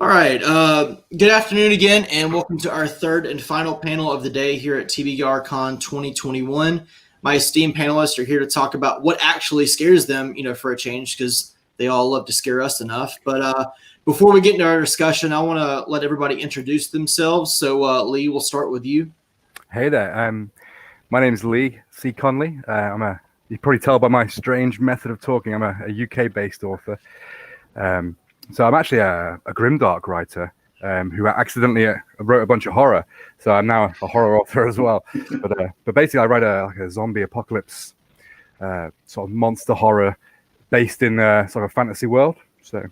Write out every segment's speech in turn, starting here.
All right. Good afternoon again, and welcome to our third and final panel of the day here at TBRcon 2021. My esteemed panelists are here to talk about what actually scares them, for a change, because they all love to scare us enough. But before we get into our discussion, I want to let everybody introduce themselves. So, Lee, we'll start with you. Hey there. My name's Lee C Conley. You probably tell by my strange method of talking, I'm a UK-based author. So I'm actually a grimdark writer who accidentally wrote a bunch of horror. So I'm now a horror author as well. But basically, I write a zombie apocalypse sort of monster horror based in sort of a fantasy world. So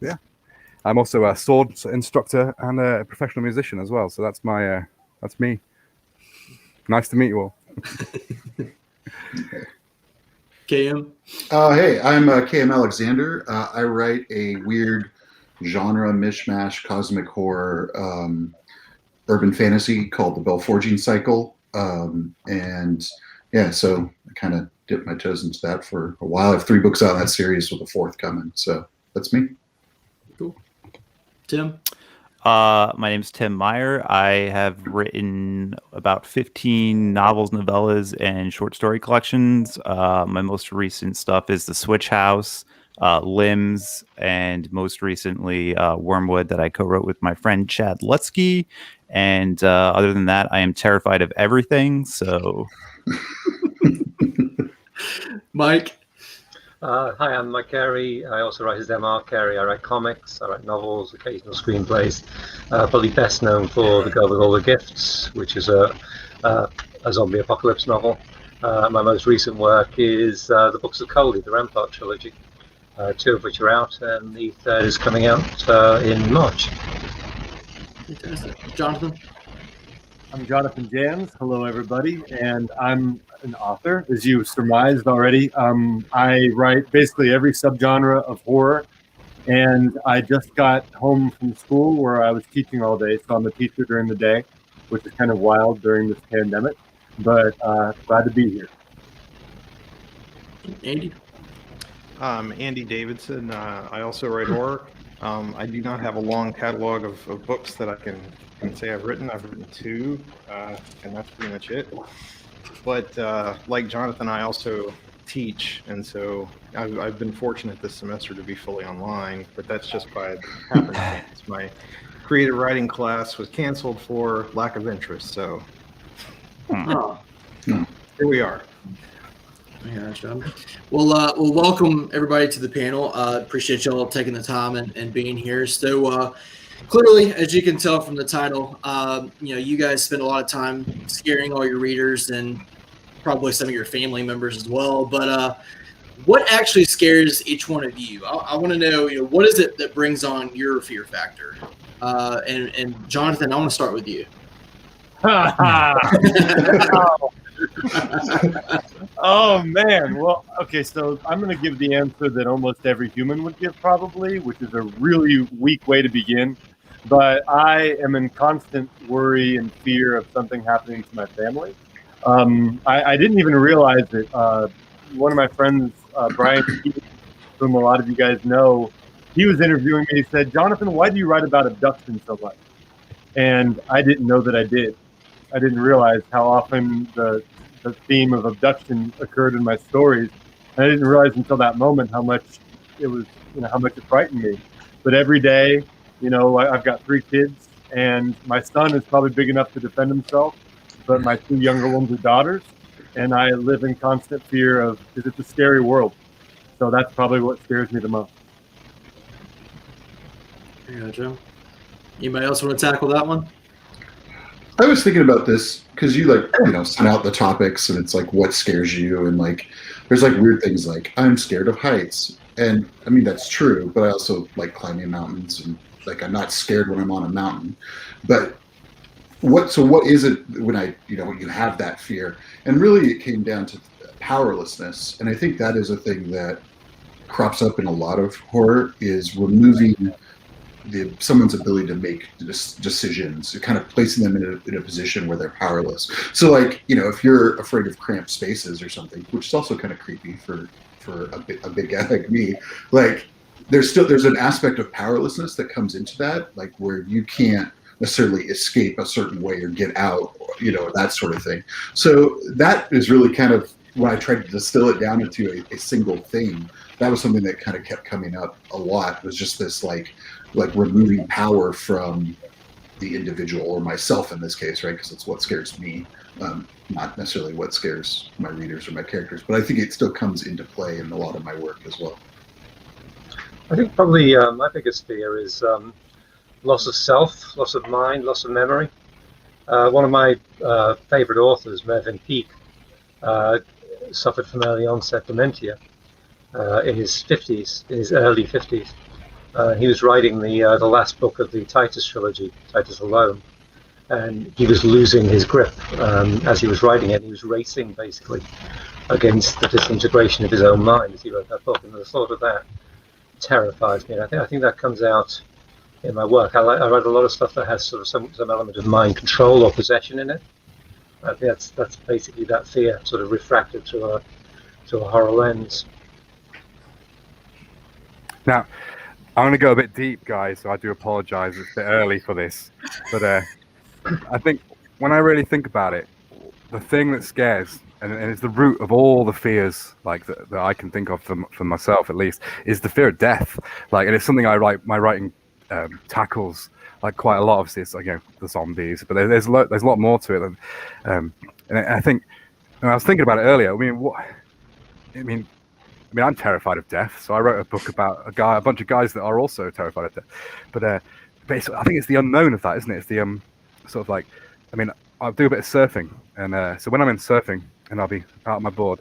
yeah, I'm also a sword instructor and a professional musician as well. So that's me. Nice to meet you all. KM. Hey, I'm KM Alexander. I write a weird genre mishmash cosmic horror urban fantasy called the Belforging Cycle. And yeah, so I kind of dipped my toes into that for a while. I have 3 books out in that series with a 4th coming. So that's me. Cool. Tim. My name's Tim Meyer. I have written about 15 novels, novellas, and short story collections. My most recent stuff is The Switch House, Limbs, and most recently Wormwood that I co-wrote with my friend Chad Lutsky. And other than that, I am terrified of everything. So, Mike. Hi, I'm R Carey. I also write as R Carey. I write comics, I write novels, occasional screenplays. Probably best known for The Girl with All the Gifts, which is a zombie apocalypse novel. My most recent work is the Books of Coley, the Rampart trilogy, 2 of which are out, and the 3rd is coming out in March. Fantastic. Jonathan. I'm Jonathan Janz. Hello, everybody. And I'm an author, as you surmised already. I write basically every subgenre of horror. And I just got home from school where I was teaching all day. So I'm a teacher during the day, which is kind of wild during this pandemic. But glad to be here. Andy. Andy Davidson. I also write horror. I do not have a long catalog of books that I can say I've written. I've written 2, and that's pretty much it. But like Jonathan, I also teach, and so I've been fortunate this semester to be fully online, but that's just by happenstance. My creative writing class was canceled for lack of interest, so here we are. Yeah, well, welcome everybody to the panel. Appreciate y'all taking the time and being here. So clearly, as you can tell from the title, you guys spend a lot of time scaring all your readers and probably some of your family members as well. But what actually scares each one of you? I want to know, what is it that brings on your fear factor? And Jonathan, I want to start with you. Oh, man. Well, okay, so I'm going to give the answer that almost every human would give probably, which is a really weak way to begin. But I am in constant worry and fear of something happening to my family. I didn't even realize it. One of my friends, Brian, whom a lot of you guys know, he was interviewing me. He said, "Jonathan, why do you write about abduction so much?" And I didn't know that I did. I didn't realize how often the theme of abduction occurred in my stories. And I didn't realize until that moment how much it was, how much it frightened me. But every day, I've got 3 kids, and my son is probably big enough to defend himself, but my 2 younger ones are daughters, and I live in constant fear of, because it's a scary world. So that's probably what scares me the most. Yeah, Joe. Anybody else want to tackle that one? I was thinking about this because you send out the topics and it's like what scares you, and there's weird things like I'm scared of heights, and I mean that's true, but I also like climbing mountains, and I'm not scared when I'm on a mountain. But what is it when you have that fear? And really it came down to powerlessness, and I think that is a thing that crops up in a lot of horror, is removing someone's ability to make decisions, kind of placing them in a position where they're powerless. So if you're afraid of cramped spaces or something, which is also kind of creepy for a big guy like me, there's an aspect of powerlessness that comes into that, like where you can't necessarily escape a certain way or get out, or, that sort of thing. So that is really kind of when I tried to distill it down into a single thing. That was something that kind of kept coming up a lot, was just this like removing power from the individual, or myself in this case, right? Because it's what scares me, not necessarily what scares my readers or my characters. But I think it still comes into play in a lot of my work as well. I think probably my biggest fear is loss of self, loss of mind, loss of memory. One of my favorite authors, Mervyn Peake, suffered from early onset dementia in his 50s, in his early 50s. He was writing the last book of the Titus trilogy, Titus Alone, and he was losing his grip as he was writing it. He was racing basically against the disintegration of his own mind as he wrote that book, and the thought of that terrifies me. And I think that comes out in my work. I write a lot of stuff that has sort of some element of mind control or possession in it. I think that's basically that fear sort of refracted through a horror lens. Now, I'm going to go a bit deep, guys, so I do apologize. It's a bit early for this. But I think when I really think about it, the thing that scares, and it's the root of all the fears, like that I can think of for myself at least, is the fear of death. Like, and it's something my writing tackles like quite a lot. Obviously, it's like, the zombies, but there's a lot more to it. And I think, and I was thinking about it earlier. I mean, I'm terrified of death, so I wrote a book about a bunch of guys that are also terrified of death. But basically, I think it's the unknown of that, isn't it? It's the sort of like, I'll do a bit of surfing, and so when I'm in surfing and I'll be out on my board,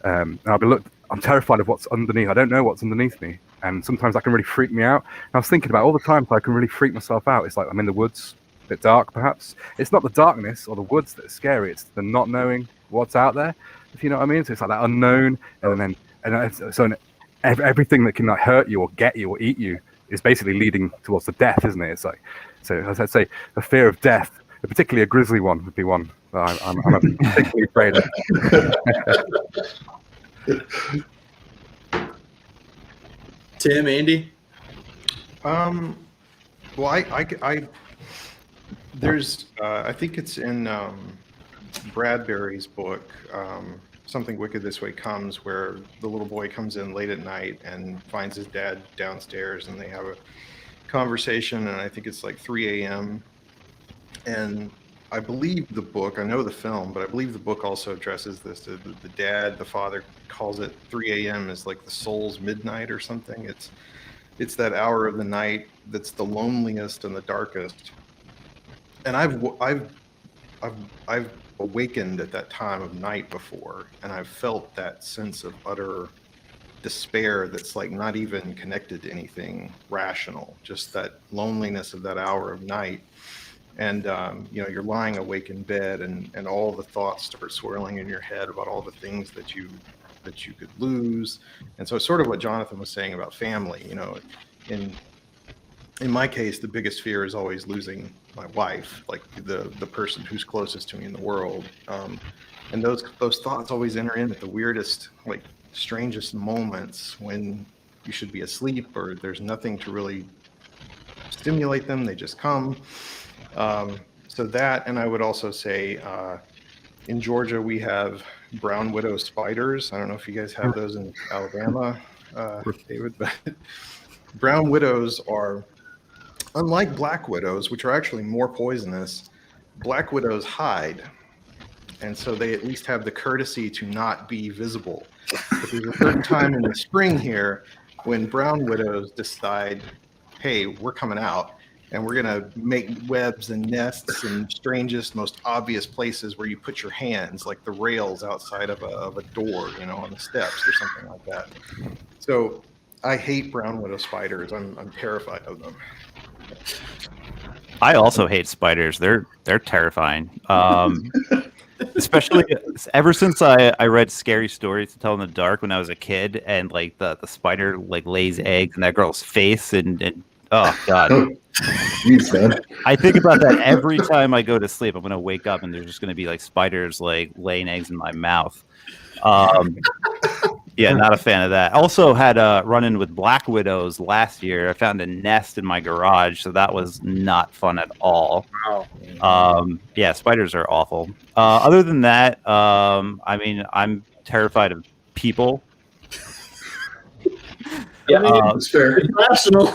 and I'm terrified of what's underneath. I don't know what's underneath me, and sometimes that can really freak me out. And I was thinking about all the times I can really freak myself out. It's like I'm in the woods, a bit dark perhaps. It's not the darkness or the woods that's scary. It's the not knowing what's out there, if you know what I mean. So it's like that unknown, so everything that can like hurt you or get you or eat you is basically leading towards the death, isn't it? It's like, so as I say, the fear of death, particularly a grisly one, would be one that I'm particularly afraid of. Tim, Andy? Well, I there's I think it's in Bradbury's book, Something Wicked This Way Comes, where the little boy comes in late at night and finds his dad downstairs, and they have a conversation, and I think it's like 3 a.m. And I believe the book, I know the film, but I believe the book also addresses this. The father calls it 3 a.m. is like the soul's midnight or something. It's that hour of the night that's the loneliest and the darkest. And I've awakened at that time of night before, and I've felt that sense of utter despair that's like not even connected to anything rational, just that loneliness of that hour of night. And you're lying awake in bed, and all the thoughts start swirling in your head about all the things that you could lose. And so it's sort of what Jonathan was saying about family. In my case, the biggest fear is always losing my wife, like the person who's closest to me in the world. And those thoughts always enter in at the weirdest, like strangest moments when you should be asleep or there's nothing to really stimulate them. They just come. So that, and I would also say, in Georgia, we have brown widow spiders. I don't know if you guys have those in Alabama, David, but brown widows are, unlike black widows, which are actually more poisonous. Black widows hide, and so they at least have the courtesy to not be visible. But there's a certain time in the spring here when brown widows decide, hey, we're coming out, and we're going to make webs and nests in strangest, most obvious places where you put your hands, like the rails outside of a door, on the steps or something like that. So I hate brown widow spiders. I'm terrified of them. I also hate spiders. They're terrifying. Especially ever since I read Scary Stories to Tell in the Dark when I was a kid, and like the spider like lays eggs in that girl's face, and oh god. Jeez, man. I think about that every time I go to sleep. I'm gonna wake up and there's just gonna be like spiders like laying eggs in my mouth. Yeah, not a fan of that. Also had a run-in with black widows last year. I found a nest in my garage, so that was not fun at all. Yeah, spiders are awful. Other than that, I mean, I'm terrified of people. Yeah, It's fair. Rational.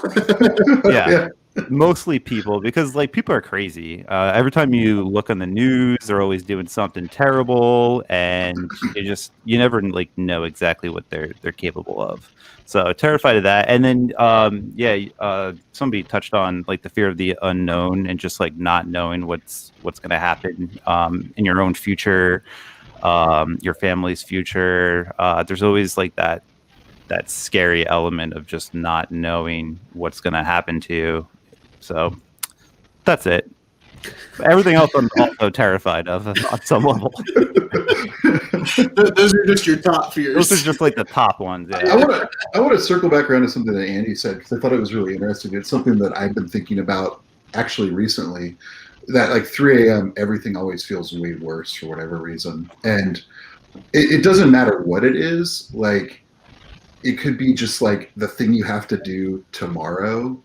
Yeah. Mostly people, because like people are crazy. Every time you look on the news, they're always doing something terrible, and you never like know exactly what they're capable of. So terrified of that. And then somebody touched on like the fear of the unknown and just like not knowing what's going to happen in your own future, your family's future. There's always like that scary element of just not knowing what's going to happen to you. So that's it. Everything else I'm also terrified of on some level. Those are just your top fears. Those are just like the top ones. Yeah. I want to circle back around to something that Andy said, because I thought it was really interesting. It's something that I've been thinking about actually recently, that like 3 a.m. everything always feels way worse for whatever reason. And it doesn't matter what it is. Like, it could be just like the thing you have to do tomorrow.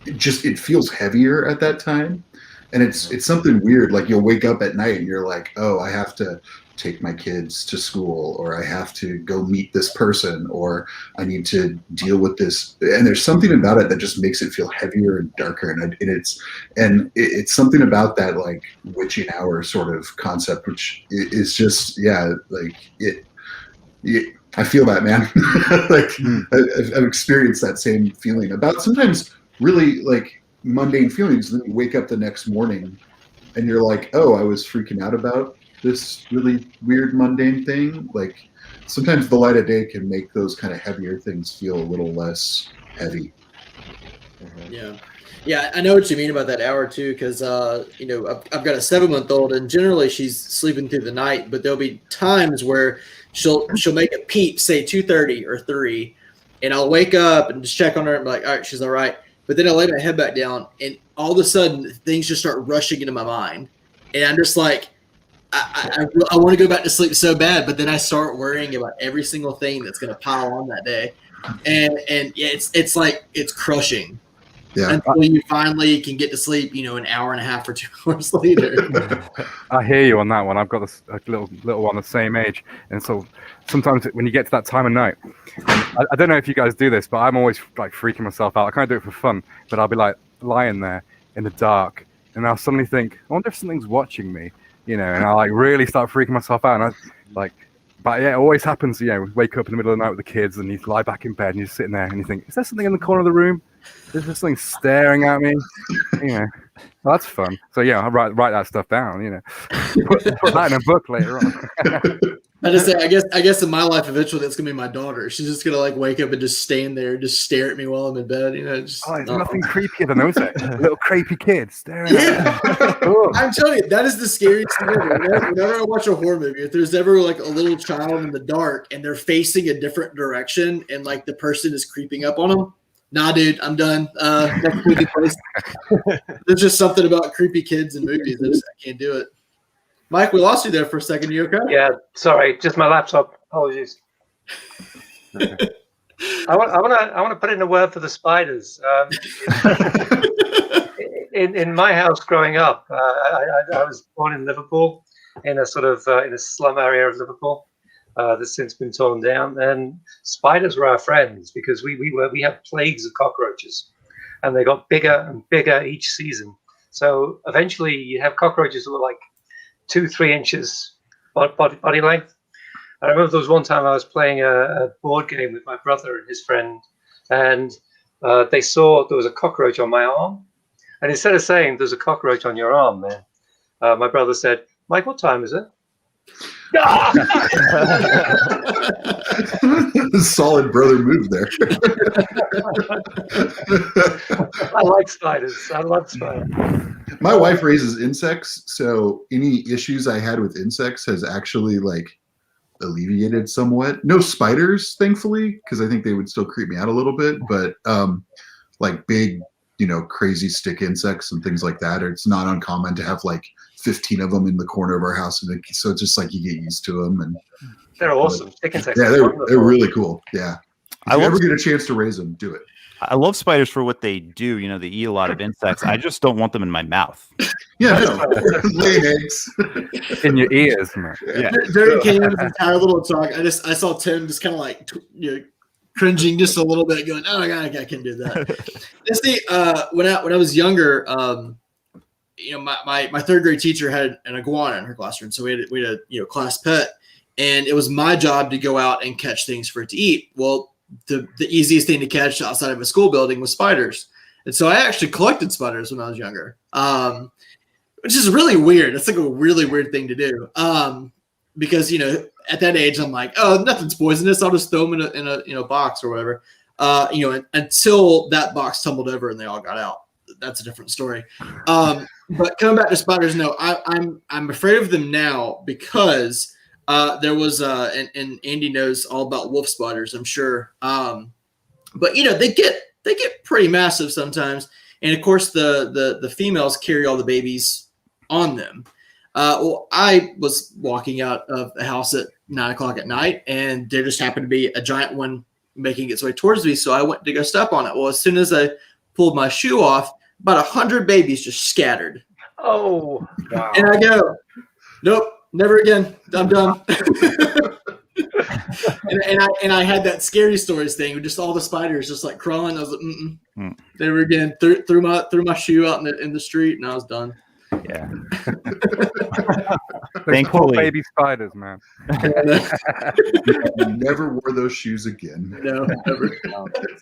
It feels heavier at that time. And it's something weird. Like, you'll wake up at night and you're like, oh, I have to take my kids to school, or I have to go meet this person, or I need to deal with this. And there's something about it that just makes it feel heavier and darker. And it's something about that like witching hour sort of concept, which is just, like I feel that, man. Like I've experienced that same feeling about sometimes really like mundane feelings. And then you wake up the next morning and you're like, oh, I was freaking out about this really weird mundane thing. Like, sometimes the light of day can make those kind of heavier things feel a little less heavy. Yeah, I know what you mean about that hour too, because I've got a 7-month-old, and generally she's sleeping through the night, but there'll be times where she'll make a peep, say 2:30 or 3, and I'll wake up and just check on her and be like, all right, she's all right. But then I lay my head back down, and all of a sudden things just start rushing into my mind, and I'm just like, I want to go back to sleep so bad, but then I start worrying about every single thing that's going to pile on that day, and it's like it's crushing. Yeah. Until you finally can get to sleep, an hour and a half or 2 hours later. I hear you on that one. I've got a little one the same age, and so sometimes when you get to that time of night, and I don't know if you guys do this, but I'm always like freaking myself out. I kind of do it for fun, but I'll be like lying there in the dark, and I'll suddenly think, I wonder if something's watching me, and I like really start freaking myself out, and but yeah, it always happens. Wake up in the middle of the night with the kids, and you lie back in bed, and you're sitting there, and you think, is there something in the corner of the room? Is there something staring at me? Well, that's fun. So yeah, I'll write that stuff down. Put that in a book later on. I just say, I guess in my life eventually that's gonna be my daughter. She's just gonna like wake up and just stand there, just stare at me while I'm in bed. There's nothing creepier than those little creepy kids staring at me. I'm telling you, that is the scariest thing ever. Whenever I watch a horror movie, if there's ever like a little child in the dark and they're facing a different direction and like the person is creeping up on them, nah, dude, I'm done. Next movie, please. There's just something about creepy kids in movies. I can't do it. Mike, we lost you there for a second. You okay? Yeah, sorry, just my laptop. Apologies. I want to put in a word for the spiders. In my house growing up, I was born in Liverpool, in a sort of in a slum area of Liverpool that's since been torn down. And spiders were our friends because we had plagues of cockroaches, and they got bigger and bigger each season. So eventually, you have cockroaches that were like 2-3 inches body length. I remember there was one time I was playing a board game with my brother and his friend, and they saw there was a cockroach on my arm. And instead of saying there's a cockroach on your arm, man, my brother said, Mike, what time is it? Solid brother move there. I like spiders. I love spiders. My wife raises insects, so any issues I had with insects has actually like alleviated somewhat. No spiders, thankfully, because I think they would still creep me out a little bit, but like big crazy stick insects and things like that. It's not uncommon to have like 15 of them in the corner of our house, and so it's just like you get used to them. And they're awesome. Stick insects. Yeah, they're really cool. Yeah, if you ever get a chance to raise them, do it. I love spiders for what they do. They eat a lot of insects. I just don't want them in my mouth. Yeah, laying eggs in your ears, man. Yeah. During Cam's entire little talk, I saw Tim just kind of like cringing just a little bit, going, "Oh my god, I can do that." When I was younger, my third grade teacher had an iguana in her classroom, so we had a class pet, and it was my job to go out and catch things for it to eat. Well, the easiest thing to catch outside of a school building was spiders. And so I actually collected spiders when I was younger, which is really weird. It's like a really weird thing to do because, at that age, I'm like, oh, nothing's poisonous. I'll just throw them in a box or whatever, until that box tumbled over and they all got out. That's a different story. But coming back to spiders, no, I'm afraid of them now because there was and Andy knows all about wolf spiders, I'm sure. But they get pretty massive sometimes, and of course the females carry all the babies on them. Well, I was walking out of a house at 9:00 at night, and there just happened to be a giant one making its way towards me. So I went to go step on it. Well, as soon as I pulled my shoe off, about 100 babies just scattered. Oh, wow. And I go, nope. Never again. I'm done. and I had that scary stories thing with just all the spiders just like crawling. I was like, Never again. Threw my shoe out in the street, and I was done. Yeah. Thankfully, baby spiders, man. Never wore those shoes again. No, never.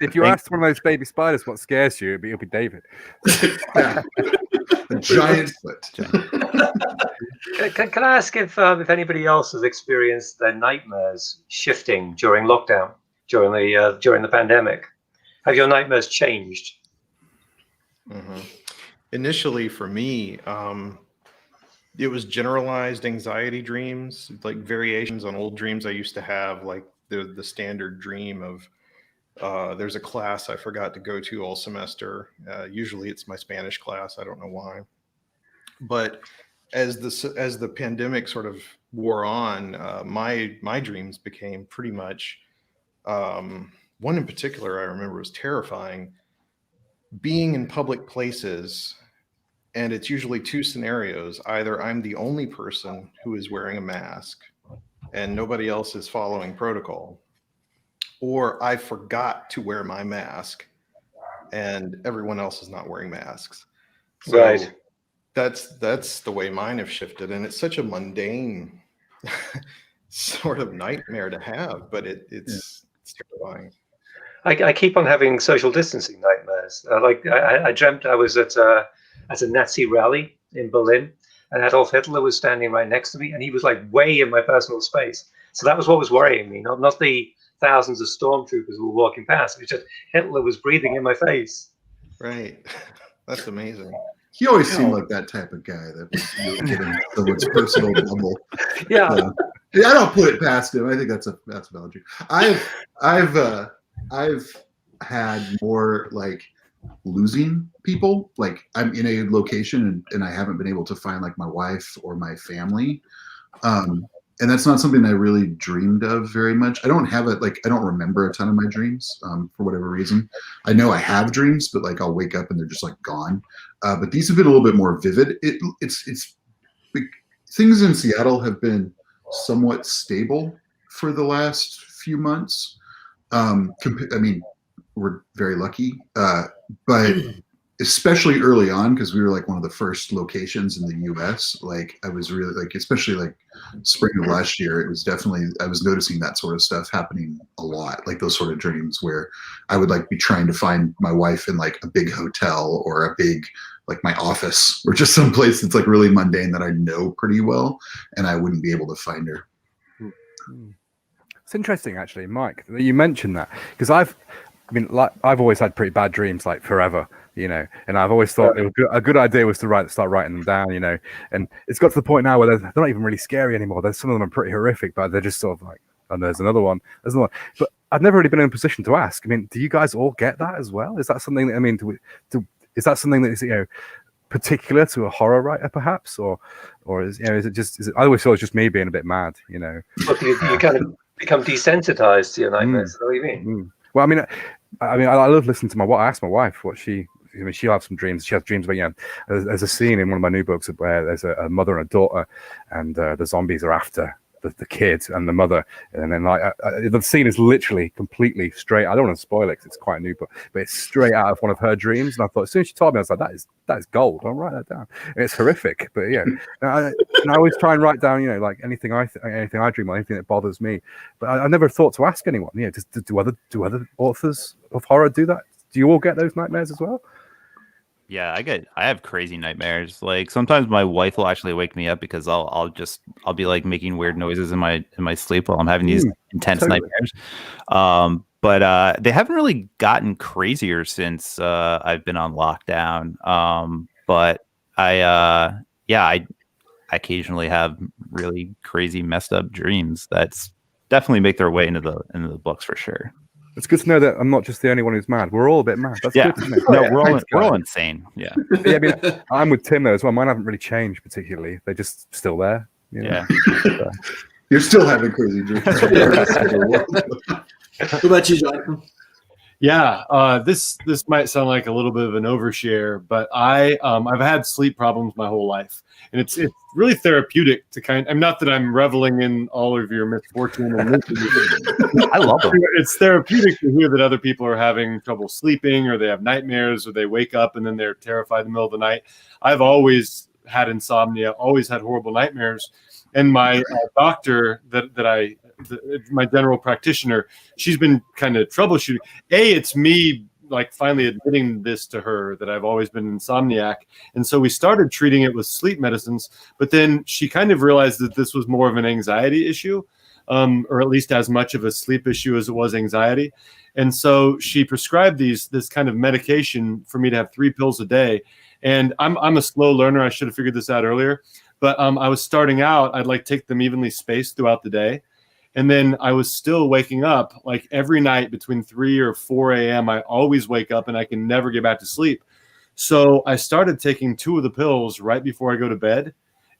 If you asked one of those baby spiders what scares you, it'll be David. A giant foot. Can I ask if anybody else has experienced their nightmares shifting during lockdown, during the pandemic? Have your nightmares changed? Mm-hmm. Initially, for me, it was generalized anxiety dreams, like variations on old dreams I used to have, like the standard dream of there's a class I forgot to go to all semester. Usually it's my Spanish class. I don't know why. But as the pandemic sort of wore on, my dreams became pretty much, one in particular I remember was terrifying. Being in public places, and it's usually two scenarios. Either I'm the only person who is wearing a mask and nobody else is following protocol, or I forgot to wear my mask and everyone else is not wearing masks. So right. That's the way mine have shifted, and it's such a mundane sort of nightmare to have, but it's terrifying. I keep on having social distancing nightmares. I dreamt I was at a Nazi rally in Berlin, and Adolf Hitler was standing right next to me, and he was like way in my personal space. So that was what was worrying me, not the thousands of stormtroopers who were walking past. It was just Hitler was breathing in my face. Right. That's amazing. He always seemed like that type of guy that was getting someone's personal bubble. Yeah. I don't put it past him. I think that's valid. I've had more like losing people. Like I'm in a location and I haven't been able to find like my wife or my family. And that's not something I really dreamed of very much. I don't have it, like, I don't remember a ton of my dreams for whatever reason. I know I have dreams, but like I'll wake up and they're just like gone. But these have been a little bit more vivid. It's things in Seattle have been somewhat stable for the last few months. I mean, we're very lucky, but especially early on, because we were like one of the first locations in the US. Like I was really like, especially like spring of last year, it was definitely, I was noticing that sort of stuff happening a lot, like those sort of dreams where I would like be trying to find my wife in like a big hotel or a big, like my office or just some place that's like really mundane that I know pretty well, and I wouldn't be able to find her. It's interesting actually, Mike, that you mentioned that, because I've always had pretty bad dreams like forever, you know, and I've always thought a good idea was to start writing them down, you know, and it's got to the point now where they're not even really scary anymore. Some of them are pretty horrific, but they're just sort of like, and there's another one. But I've never really been in a position to ask. I mean, do you guys all get that as well? Is that something that, I mean, is that something that is particular to a horror writer, perhaps, or is is it? I always thought it was just me being a bit mad, Look, you kind of become desensitized to your nightmares. What do you mean? Well, I love listening to I asked my wife what she'll have some dreams. She has dreams about, there's a scene in one of my new books where there's a mother and a daughter, and the zombies are after the kid and the mother, and then the scene is literally completely straight. I don't want to spoil it because it's quite new, but it's straight out of one of her dreams. And I thought, as soon as she told me, I was like, that is gold. I'll write that down. And it's horrific, but I always try and write down, like anything I dream of, anything that bothers me. But I never thought to ask anyone. Do other authors of horror do that? Do you all get those nightmares as well? Yeah, I have crazy nightmares. Like sometimes my wife will actually wake me up because I'll be like making weird noises in my sleep while I'm having these intense nightmares. But they haven't really gotten crazier since I've been on lockdown. But I occasionally have really crazy messed up dreams that's definitely make their way into the books for sure. It's good to know that I'm not just the only one who's mad. We're all a bit mad. That's good to know. No, we're all insane. Yeah. I'm with Tim though as well. Mine haven't really changed particularly. They're just still there. Yeah. You're still having crazy dreams. What about you, Jonathan? Yeah, this might sound like a little bit of an overshare, but I've had sleep problems my whole life, and it's really therapeutic to I'm not that I'm reveling in all of your misfortune and misery. I love it. It's therapeutic to hear that other people are having trouble sleeping, or they have nightmares, or they wake up and then they're terrified in the middle of the night. I've always had insomnia, always had horrible nightmares, and my doctor my general practitioner, she's been kind of troubleshooting. It's me like finally admitting this to her that I've always been insomniac. And so we started treating it with sleep medicines, but then she kind of realized that this was more of an anxiety issue, or at least as much of a sleep issue as it was anxiety. And so she prescribed this kind of medication for me to have 3 pills a day. And I'm a slow learner. I should have figured this out earlier, but I was starting out, I'd like take them evenly spaced throughout the day. And then I was still waking up like every night between 3 or 4 a.m. I always wake up and I can never get back to sleep. So I started taking 2 of the pills right before I go to bed,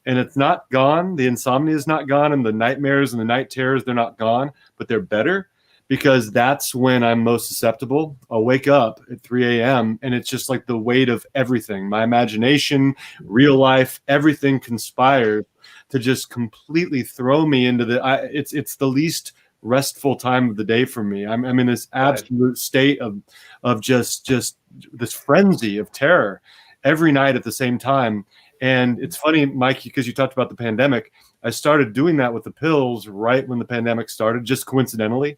and it's not gone. The insomnia is not gone, and the nightmares and the night terrors, they're not gone, but they're better because that's when I'm most susceptible. I'll wake up at 3 a.m. and it's just like the weight of everything. My imagination, real life, everything conspires to just completely throw me into it's the least restful time of the day for me. I'm in this absolute state of just this frenzy of terror every night at the same time. And it's funny, Mike, because you talked about the pandemic. I started doing that with the pills right when the pandemic started, just coincidentally.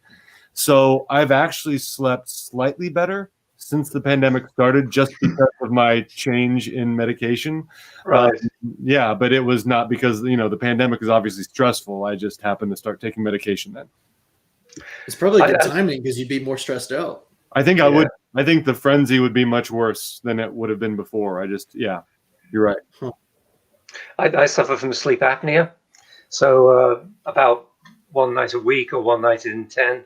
So I've actually slept slightly better since the pandemic started, just because of my change in medication. Right. But it was not because, the pandemic is obviously stressful. I just happened to start taking medication then. It's probably good timing because you'd be more stressed out. I think I would. I think the frenzy would be much worse than it would have been before. You're right. I suffer from sleep apnea. So about one night a week or one night in 10,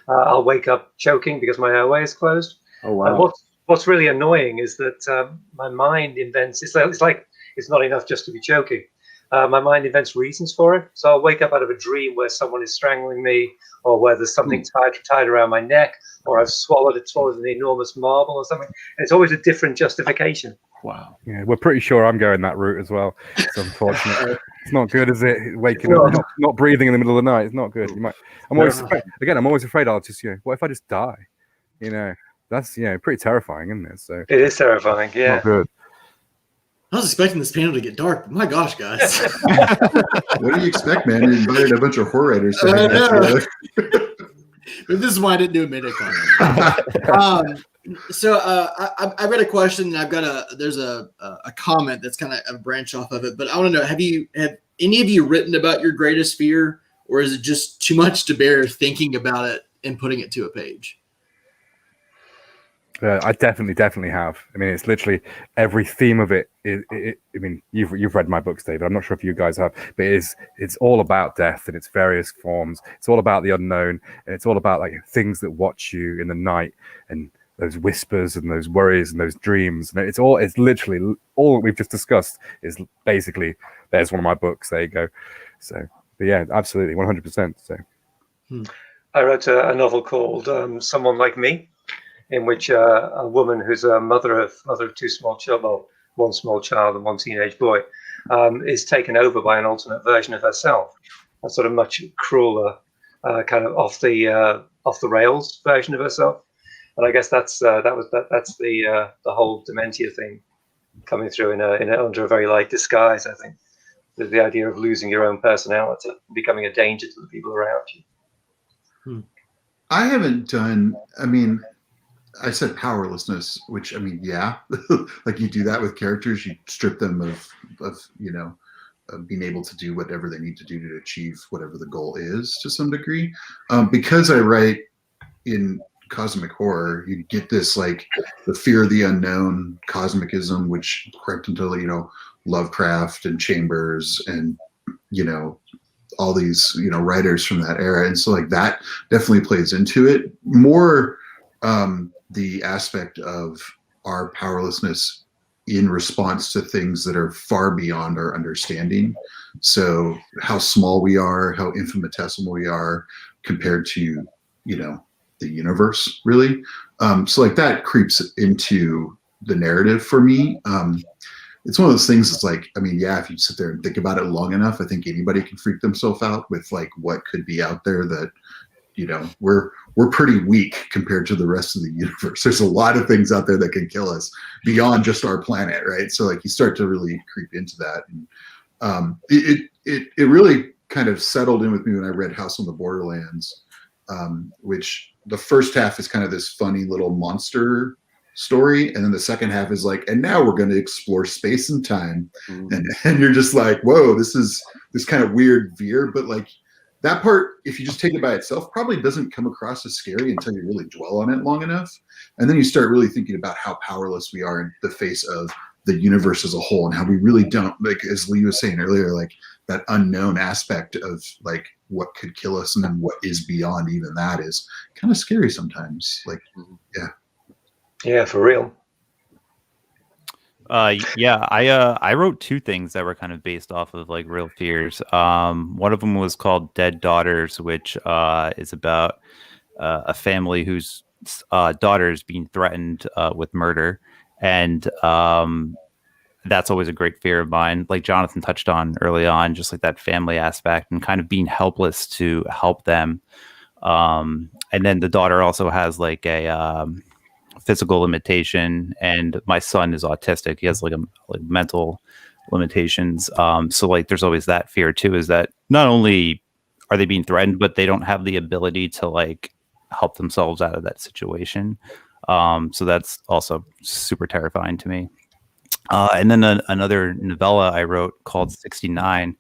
I'll wake up choking because my airway is closed. Oh, wow. What's really annoying is that my mind invents, it's like it's not enough just to be choking. My mind invents reasons for it. So I'll wake up out of a dream where someone is strangling me, or where there's something tied around my neck, or I've swallowed an enormous marble or something. And it's always a different justification. Wow. Yeah, we're pretty sure I'm going that route as well. It's unfortunate. It's not good, is it? Waking up, not breathing in the middle of the night. It's not good. I'm always afraid I'll just, what if I just die? That's, pretty terrifying, isn't it? So it is terrifying. Yeah. Not good. I was expecting this panel to get dark, but my gosh, guys. What do you expect, man? You invited a bunch of horror writers. But this is why I didn't do a Midnight. So I read a question, and I've got there's a comment that's kind of a branch off of it. But I want to know: have any of you written about your greatest fear, or is it just too much to bear thinking about it and putting it to a page? I definitely have. I mean, it's literally every theme of it. I mean, you've read my books, David. I'm not sure if you guys have, but it's all about death in its various forms. It's all about the unknown, and it's all about like things that watch you in the night, and those whispers and those worries and those dreams. And it's literally all that we've just discussed is basically, there's one of my books. There you go. So, but yeah, absolutely, 100%. So, I wrote a novel called Someone Like Me, in which a woman who's a mother of two small children, well, one small child and one teenage boy, is taken over by an alternate version of herself, a sort of much crueler, kind of off the rails version of herself. And I guess that's the whole dementia thing coming through under a very light disguise. I think the idea of losing your own personality, becoming a danger to the people around you. I haven't done. I mean, I said powerlessness, which I mean, yeah, like you do that with characters. You strip them of being able to do whatever they need to do to achieve whatever the goal is to some degree. Because I write in cosmic horror, you get this like the fear of the unknown, cosmicism, which crept into Lovecraft and Chambers and all these writers from that era, and so like that definitely plays into it more. The aspect of our powerlessness in response to things that are far beyond our understanding. So how small we are, how infinitesimal we are compared to, the universe, really. So like that creeps into the narrative for me. It's one of those things that's like, I mean, yeah, if you sit there and think about it long enough, I think anybody can freak themselves out with like what could be out there that, we're pretty weak compared to the rest of the universe. There's a lot of things out there that can kill us beyond just our planet, right? So like you start to really creep into that. And it really kind of settled in with me when I read House on the Borderlands, which the first half is kind of this funny little monster story, and then the second half is like, and now we're going to explore space and time. And you're just like, whoa, this is this kind of weird veer, but like that part, if you just take it by itself, probably doesn't come across as scary until you really dwell on it long enough. And then you start really thinking about how powerless we are in the face of the universe as a whole, and how we really don't, like, as Lee was saying earlier, like that unknown aspect of like what could kill us and then what is beyond even that is kind of scary sometimes. Like, Yeah, for real. I wrote two things that were kind of based off of like real fears. One of them was called Dead Daughters, which is about a family whose daughter is being threatened with murder, and that's always a great fear of mine. Like Jonathan touched on early on, just like that family aspect and kind of being helpless to help them. And then the daughter also has like a physical limitation, and my son is autistic. He has like mental limitations. So like there's always that fear too, is that not only are they being threatened, but they don't have the ability to like help themselves out of that situation. So that's also super terrifying to me. And then another novella I wrote called 69,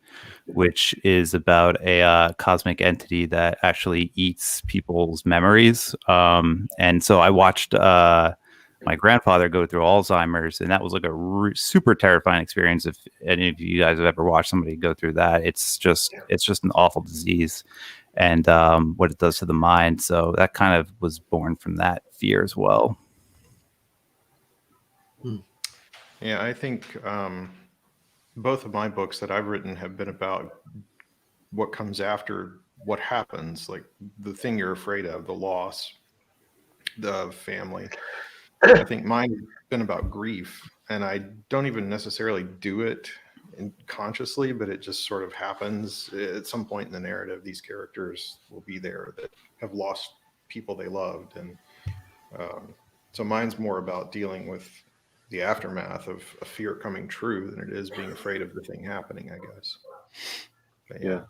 which is about a cosmic entity that actually eats people's memories. And so I watched my grandfather go through Alzheimer's, and that was like a super terrifying experience. If any of you guys have ever watched somebody go through that, it's just an awful disease, and what it does to the mind. So that kind of was born from that fear as well. Yeah, I think both of my books that I've written have been about what comes after what happens, like the thing you're afraid of, the loss, the family. I think mine has been about grief, and I don't even necessarily do it consciously, but it just sort of happens at some point in the narrative. These characters will be there that have lost people they loved, and so mine's more about dealing with the aftermath of a fear coming true than it is being afraid of the thing happening, I guess. But yeah.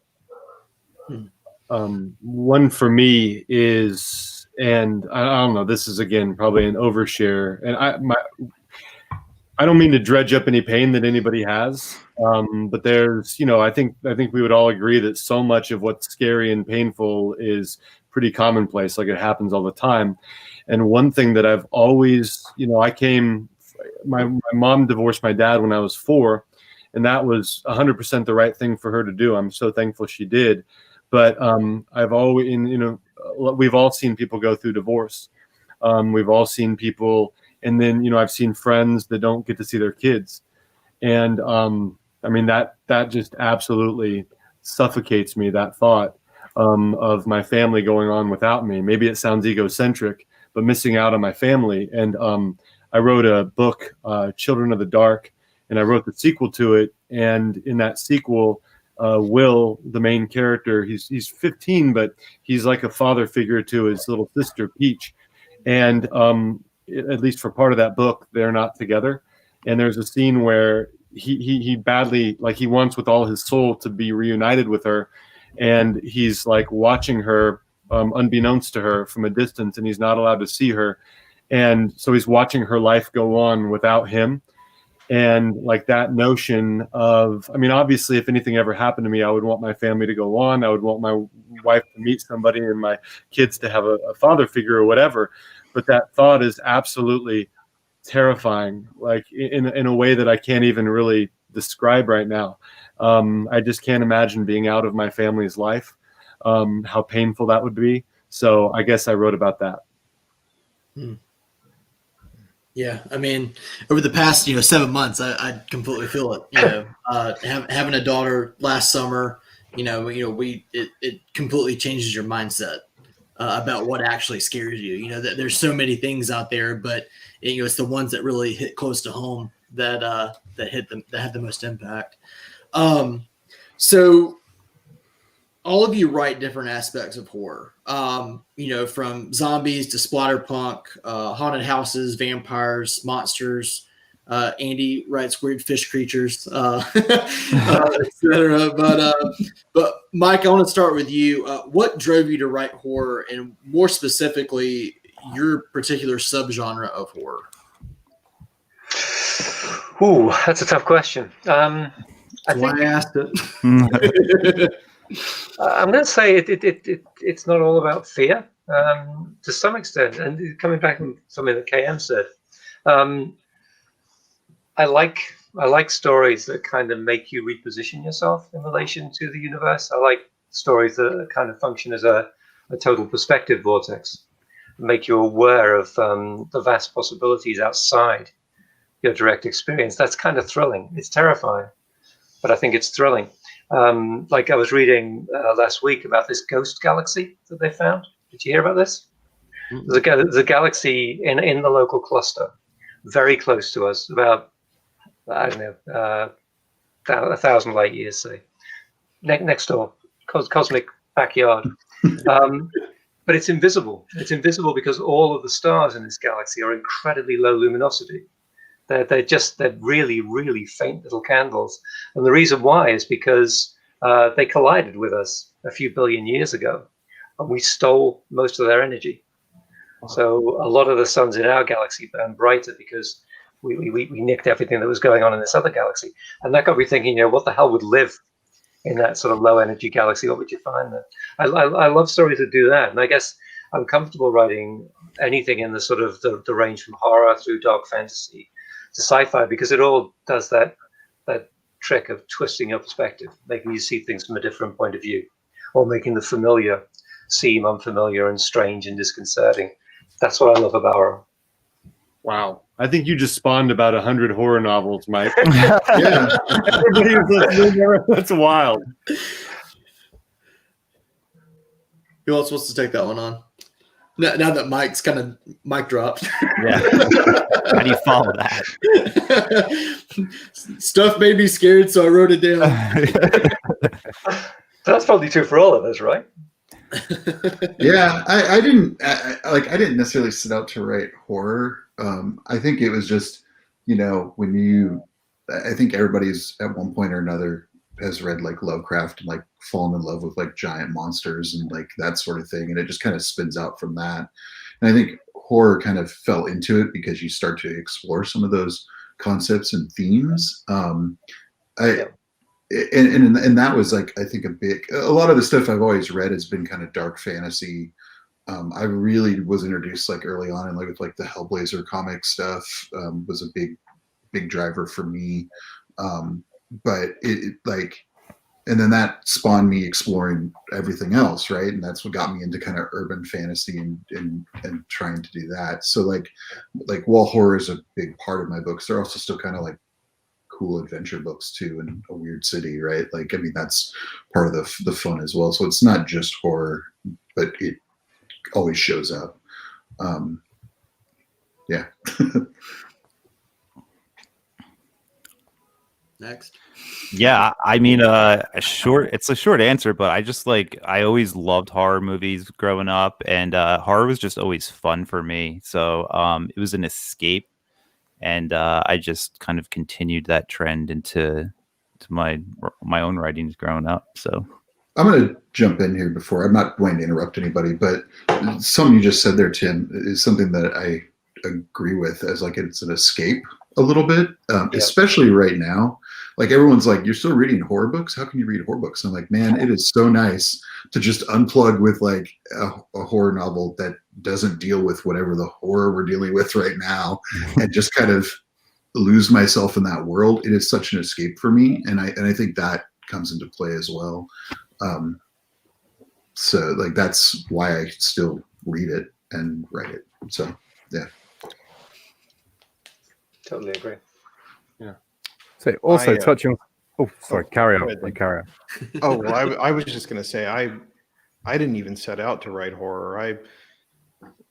One for me is, and I don't know, this is again probably an overshare, and I don't mean to dredge up any pain that anybody has, but there's, I think we would all agree that so much of what's scary and painful is pretty commonplace, like it happens all the time. And one thing that I've always, my mom divorced my dad when I was 4, and that was 100% the right thing for her to do. I'm so thankful she did. But I've always, we've all seen people go through divorce. We've all seen people, and then, you know, I've seen friends that don't get to see their kids. And I mean, that just absolutely suffocates me, that thought of my family going on without me. Maybe it sounds egocentric, but missing out on my family. And I wrote a book, Children of the Dark, and I wrote the sequel to it. And in that sequel, Will, the main character, he's 15, but he's like a father figure to his little sister, Peach. And at least for part of that book, they're not together. And there's a scene where he badly, like, he wants with all his soul to be reunited with her. And he's like watching her unbeknownst to her from a distance, and he's not allowed to see her. And so he's watching her life go on without him. And like that notion of, I mean, obviously, if anything ever happened to me, I would want my family to go on. I would want my wife to meet somebody and my kids to have a father figure or whatever. But that thought is absolutely terrifying, like in a way that I can't even really describe right now. I just can't imagine being out of my family's life, how painful that would be. So I guess I wrote about that. Yeah, I mean, over the past 7 months, I completely feel it. Having a daughter last summer, it completely changes your mindset about what actually scares you. There's so many things out there, but it's the ones that really hit close to home that have the most impact. So all of you write different aspects of horror, from zombies to splatterpunk, haunted houses, vampires, monsters. Andy writes weird fish creatures, etc. But Mike, I want to start with you. What drove you to write horror, and more specifically, your particular subgenre of horror? Ooh, that's a tough question. I asked it. I'm going to say it's not all about fear, to some extent. And coming back on something that KM said, I like stories that kind of make you reposition yourself in relation to the universe. I like stories that kind of function as a total perspective vortex, make you aware of the vast possibilities outside your direct experience. That's kind of thrilling. It's terrifying, but I think it's thrilling. Like I was reading last week about this ghost galaxy that they found. Did you hear about this? There's a galaxy in the local cluster, very close to us, about, I don't know, 1,000 light years, say, next door, cosmic backyard. But it's invisible. It's invisible because all of the stars in this galaxy are incredibly low luminosity. They're really, really faint little candles. And the reason why is because they collided with us a few billion years ago, and we stole most of their energy. So a lot of the suns in our galaxy burn brighter because we nicked everything that was going on in this other galaxy. And that got me thinking, what the hell would live in that sort of low energy galaxy? What would you find there? I love stories that do that. And I guess I'm comfortable writing anything in the sort of the range from horror through dark fantasy to sci-fi, because it all does that trick of twisting your perspective, making you see things from a different point of view, or making the familiar seem unfamiliar and strange and disconcerting. That's what I love about horror. Wow. I think you just spawned about 100 horror novels, Mike. Yeah. Everybody was listening. That's wild. Who else wants to take that one on? Now that Mike's kind of mic dropped. Yeah. How do you follow that? Stuff made me scared, so I wrote it down. That's probably true for all of us, right? Yeah, I didn't necessarily set out to write horror. I think it was just, I think everybody's at one point or another has read like Lovecraft and like fallen in love with like giant monsters and like that sort of thing, and it just kind of spins out from that. And I think horror kind of fell into it because you start to explore some of those concepts and themes. And that was like, I think a lot of the stuff I've always read has been kind of dark fantasy. I really was introduced like early on and like with like the Hellblazer comic stuff was a big driver for me. But it like then that spawned me exploring everything else, right? And that's what got me into kind of urban fantasy and trying to do that. So like while horror is a big part of my books, they're also still kind of like cool adventure books too, in a weird city, right? Like, I mean, that's part of the fun as well. So it's not just horror, but it always shows up. Yeah. Next. Yeah, I mean, it's a short answer, but I always loved horror movies growing up, and horror was just always fun for me. So it was an escape, and I just kind of continued that trend into my own writings growing up. So I'm going to jump in here before. I'm not going to interrupt anybody, but something you just said there, Tim, is something that I agree with, as like it's an escape a little bit, especially right now. Like everyone's like, you're still reading horror books? How can you read horror books? I'm like, man, it is so nice to just unplug with like a horror novel that doesn't deal with whatever the horror we're dealing with right now, and just kind of lose myself in that world. It is such an escape for me, and I think that comes into play as well. So like that's why I still read it and write it. So yeah. Totally agree. Yeah. So also touching. Oh, sorry. Carry on. Carry on. Oh well, I was just going to say I didn't even set out to write horror.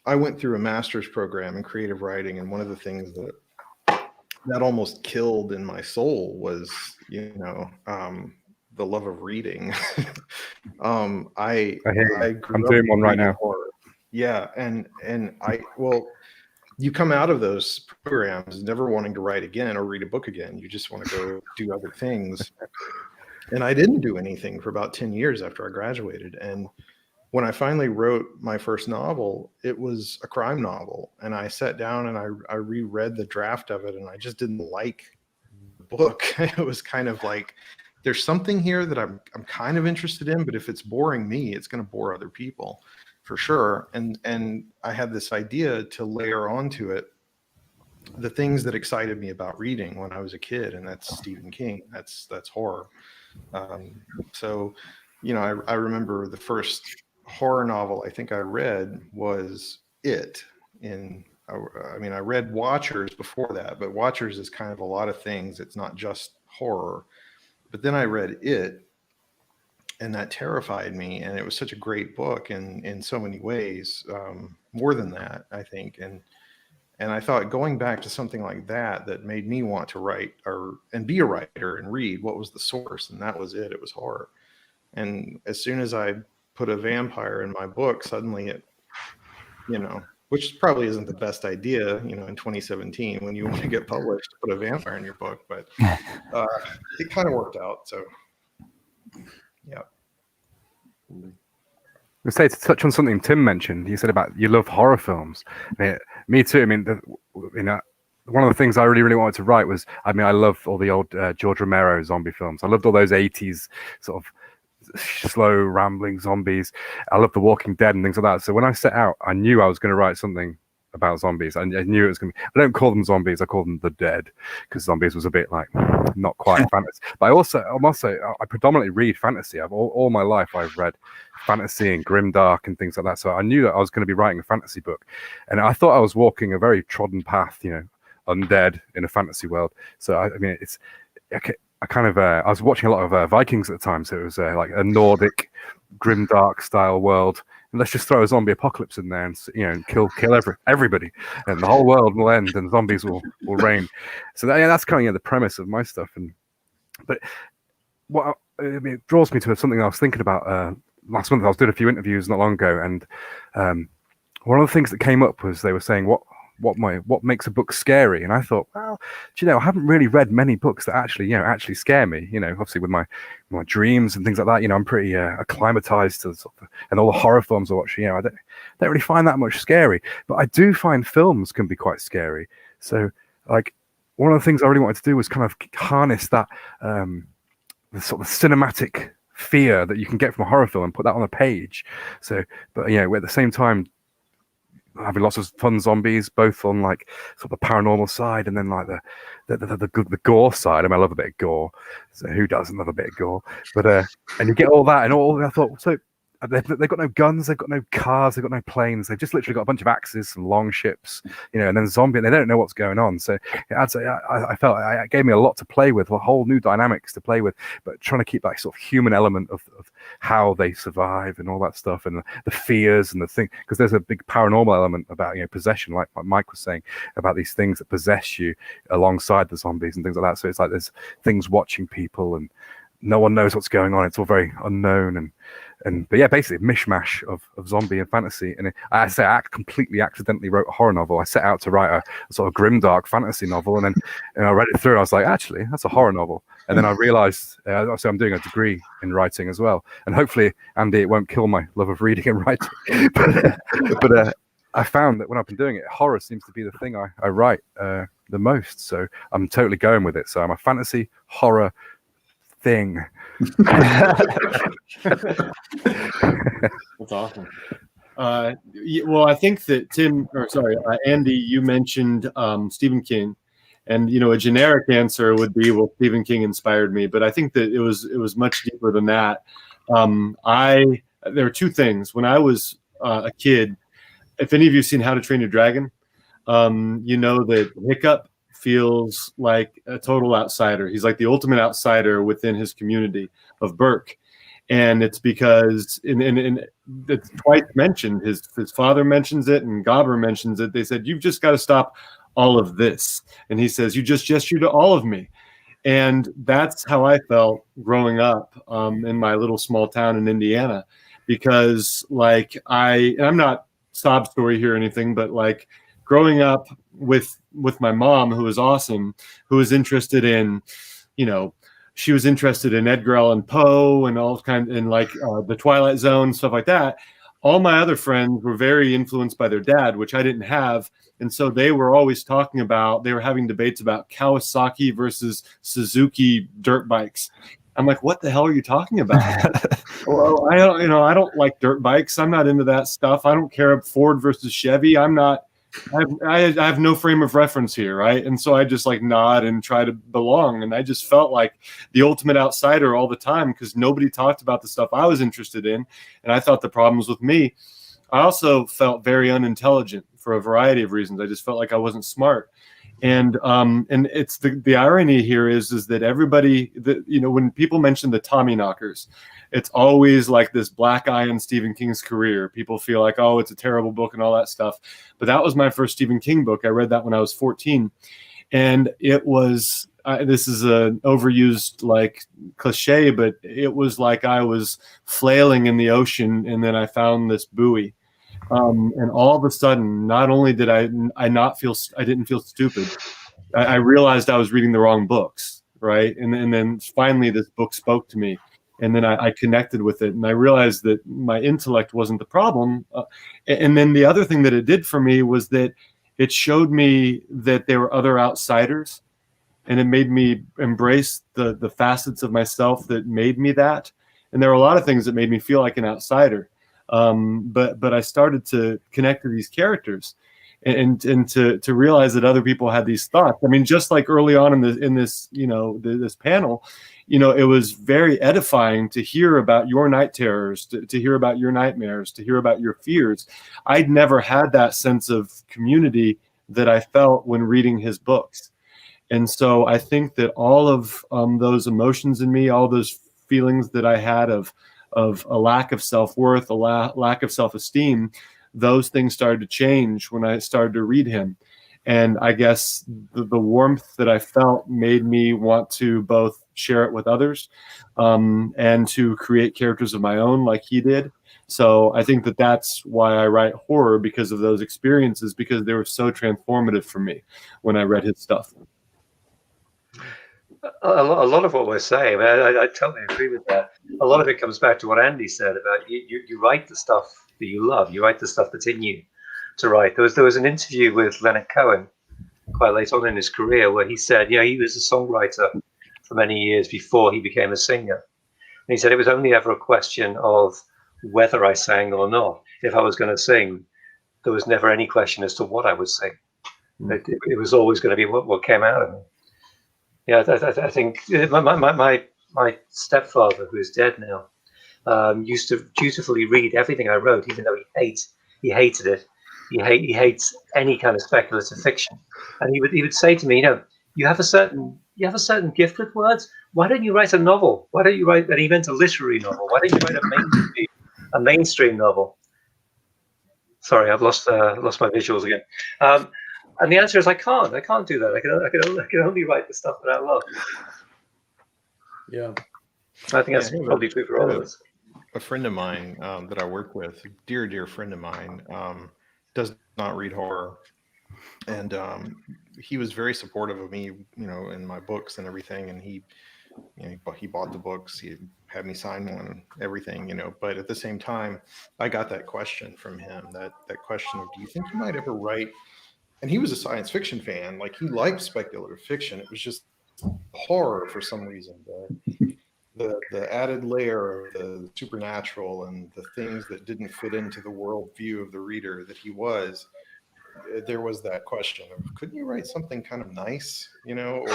I went through a master's program in creative writing, and one of the things that almost killed in my soul was the love of reading. I grew I'm doing one right now. Horror. Yeah, and you come out of those programs never wanting to write again or read a book again. You just want to go do other things. And I didn't do anything for about 10 years after I graduated. And when I finally wrote my first novel, it was a crime novel. And I sat down and I reread the draft of it, and I just didn't like the book. It was kind of like, there's something here that I'm kind of interested in, but if it's boring me, it's going to bore other people. For sure. And I had this idea to layer onto it the things that excited me about reading when I was a kid, and that's Stephen King. That's horror. So, I remember the first horror novel I think I read was It. I read Watchers before that, but Watchers is kind of a lot of things. It's not just horror. But then I read It, and that terrified me, and it was such a great book in so many ways, more than that, I think. And I thought going back to something like that made me want to write and be a writer and read, what was the source? And that was it. It was horror. And as soon as I put a vampire in my book, suddenly it, which probably isn't the best idea, in 2017 when you want to get published to put a vampire in your book, but it kind of worked out. So, yeah. To say, to touch on something Tim mentioned, you said about you love horror films. Me too. I mean, one of the things I really, really wanted to write was, I love all the old George Romero zombie films. I loved all those 80s sort of slow, rambling zombies. I love The Walking Dead and things like that. So when I set out, I knew I was going to write something about zombies. I knew it was going to be, I don't call them zombies, I call them the dead, because zombies was a bit like not quite fantasy. But I predominantly read fantasy. All my life I've read fantasy and grimdark and things like that. So I knew that I was going to be writing a fantasy book, and I thought I was walking a very trodden path, undead in a fantasy world. So I was watching a lot of Vikings at the time, so it was like a Nordic grimdark style world. And let's just throw a zombie apocalypse in there and kill everybody, and the whole world will end and zombies will reign. So that's kind of the premise of my stuff. But what it draws me to something I was thinking about last month. I was doing a few interviews not long ago, and one of the things that came up was they were saying what makes a book scary, and I thought, well, I haven't really read many books that actually scare me. Obviously with my dreams and things like that, I'm pretty acclimatized to and all the horror films I watch. I don't really find that much scary, but I do find films can be quite scary. So like one of the things I really wanted to do was kind of harness that the sort of cinematic fear that you can get from a horror film and put that on a page. So, but at the same time, having lots of fun zombies, both on like sort of the paranormal side and then like the gore side. I mean, I love a bit of gore. So who doesn't love a bit of gore? But and you get all that and all. I thought so. They've got no guns, they've got no cars, they've got no planes. They've just literally got a bunch of axes, some long ships, and then zombie. And they don't know what's going on. So it adds. I felt it gave me a lot to play with, a whole new dynamics to play with, but trying to keep that sort of human element of how they survive and all that stuff, and the fears and the thing. Because there's a big paranormal element about possession, like Mike was saying about these things that possess you alongside the zombies and things like that. So it's like there's things watching people and no one knows what's going on. It's all very unknown but yeah, basically a mishmash of zombie and fantasy. And I completely accidentally wrote a horror novel. I set out to write a sort of grimdark fantasy novel, and then I read it through. And I was like, actually, that's a horror novel. And then I realized, so I'm doing a degree in writing as well. And hopefully, Andy, it won't kill my love of reading and writing. but I found that when I've been doing it, horror seems to be the thing I write the most. So I'm totally going with it. So I'm a fantasy horror thing. That's awesome. Well, I think that Andy, you mentioned Stephen King, and a generic answer would be, well, Stephen King inspired me, but I think that it was much deeper than that. There are two things. When I was a kid, if any of you have seen How to Train Your Dragon, you know that Hiccup feels like a total outsider. He's like the ultimate outsider within his community of Burke. And it's because it's twice mentioned. His father mentions it and Gobber mentions it. They said, you've just got to stop all of this. And he says, you just gesture to all of me. And that's how I felt growing up in my little small town in Indiana. Because I'm not sob story here or anything, but like growing up with my mom, who was awesome, who was interested in, she was interested in Edgar Allan Poe and all kinds, and the Twilight Zone, stuff like that. All my other friends were very influenced by their dad, which I didn't have. And so they were always they were having debates about Kawasaki versus Suzuki dirt bikes. I'm like, what the hell are you talking about? Well, I don't like dirt bikes. I'm not into that stuff. I don't care. Ford versus Chevy. I have no frame of reference here, right? And so I just nod and try to belong. And I just felt like the ultimate outsider all the time because nobody talked about the stuff I was interested in. And I thought the problem was with me. I also felt very unintelligent for a variety of reasons. I just felt like I wasn't smart. And it's the irony here is that everybody when people mention the Tommyknockers, it's always like this black eye on Stephen King's career. People feel like, oh, it's a terrible book and all that stuff. But that was my first Stephen King book. I read that when I was 14. And it was, this is an overused cliche, but it was like I was flailing in the ocean and then I found this buoy. And all of a sudden, not only did I didn't feel stupid. I realized I was reading the wrong books, right? And then finally this book spoke to me. And then I connected with it, and I realized that my intellect wasn't the problem. And then the other thing that it did for me was that it showed me that there were other outsiders, and it made me embrace the facets of myself that made me that. And there were a lot of things that made me feel like an outsider. But I started to connect to these characters, and to realize that other people had these thoughts. I mean, just like early on in this this panel. It was very edifying to hear about your night terrors, to hear about your nightmares, to hear about your fears. I'd never had that sense of community that I felt when reading his books. And so I think that all of those emotions in me, all those feelings that I had of a lack of self-worth, a lack of self-esteem, those things started to change when I started to read him. And I guess the warmth that I felt made me want to both share it with others and to create characters of my own like he did. So I think that that's why I write horror, because of those experiences, because they were so transformative for me when I read his stuff. A lot of what we're saying, I totally agree with that. A lot of it comes back to what Andy said about you write the stuff that you love. You write the stuff that's in you to write. There was an interview with Leonard Cohen quite late on in his career where he said, he was a songwriter for many years before he became a singer. And he said it was only ever a question of whether I sang or not. If I was going to sing, there was never any question as to what I would sing. It was always going to be what came out of me. Yeah, I think my stepfather, who is dead now, used to dutifully read everything I wrote, even though he hated it. He hates any kind of speculative fiction, and he would say to me, you have a certain gift with words. Why don't you write a novel? Why don't you write? And he meant a literary novel. Why don't you write a mainstream novel? Sorry, I've lost my visuals again. And the answer is I can't do that. I can only write the stuff that I love. Yeah, I think that's probably true for all of us. A friend of mine that I work with, dear friend of mine, does not read horror, and he was very supportive of me, in my books and everything. And he bought the books, he had me sign one, and everything, But at the same time, I got that question from him, that question of, do you think you might ever write? And he was a science fiction fan, like he liked speculative fiction. It was just horror for some reason. The added layer of the supernatural and the things that didn't fit into the worldview of the reader that he was, there was that question of, couldn't you write something kind of nice, or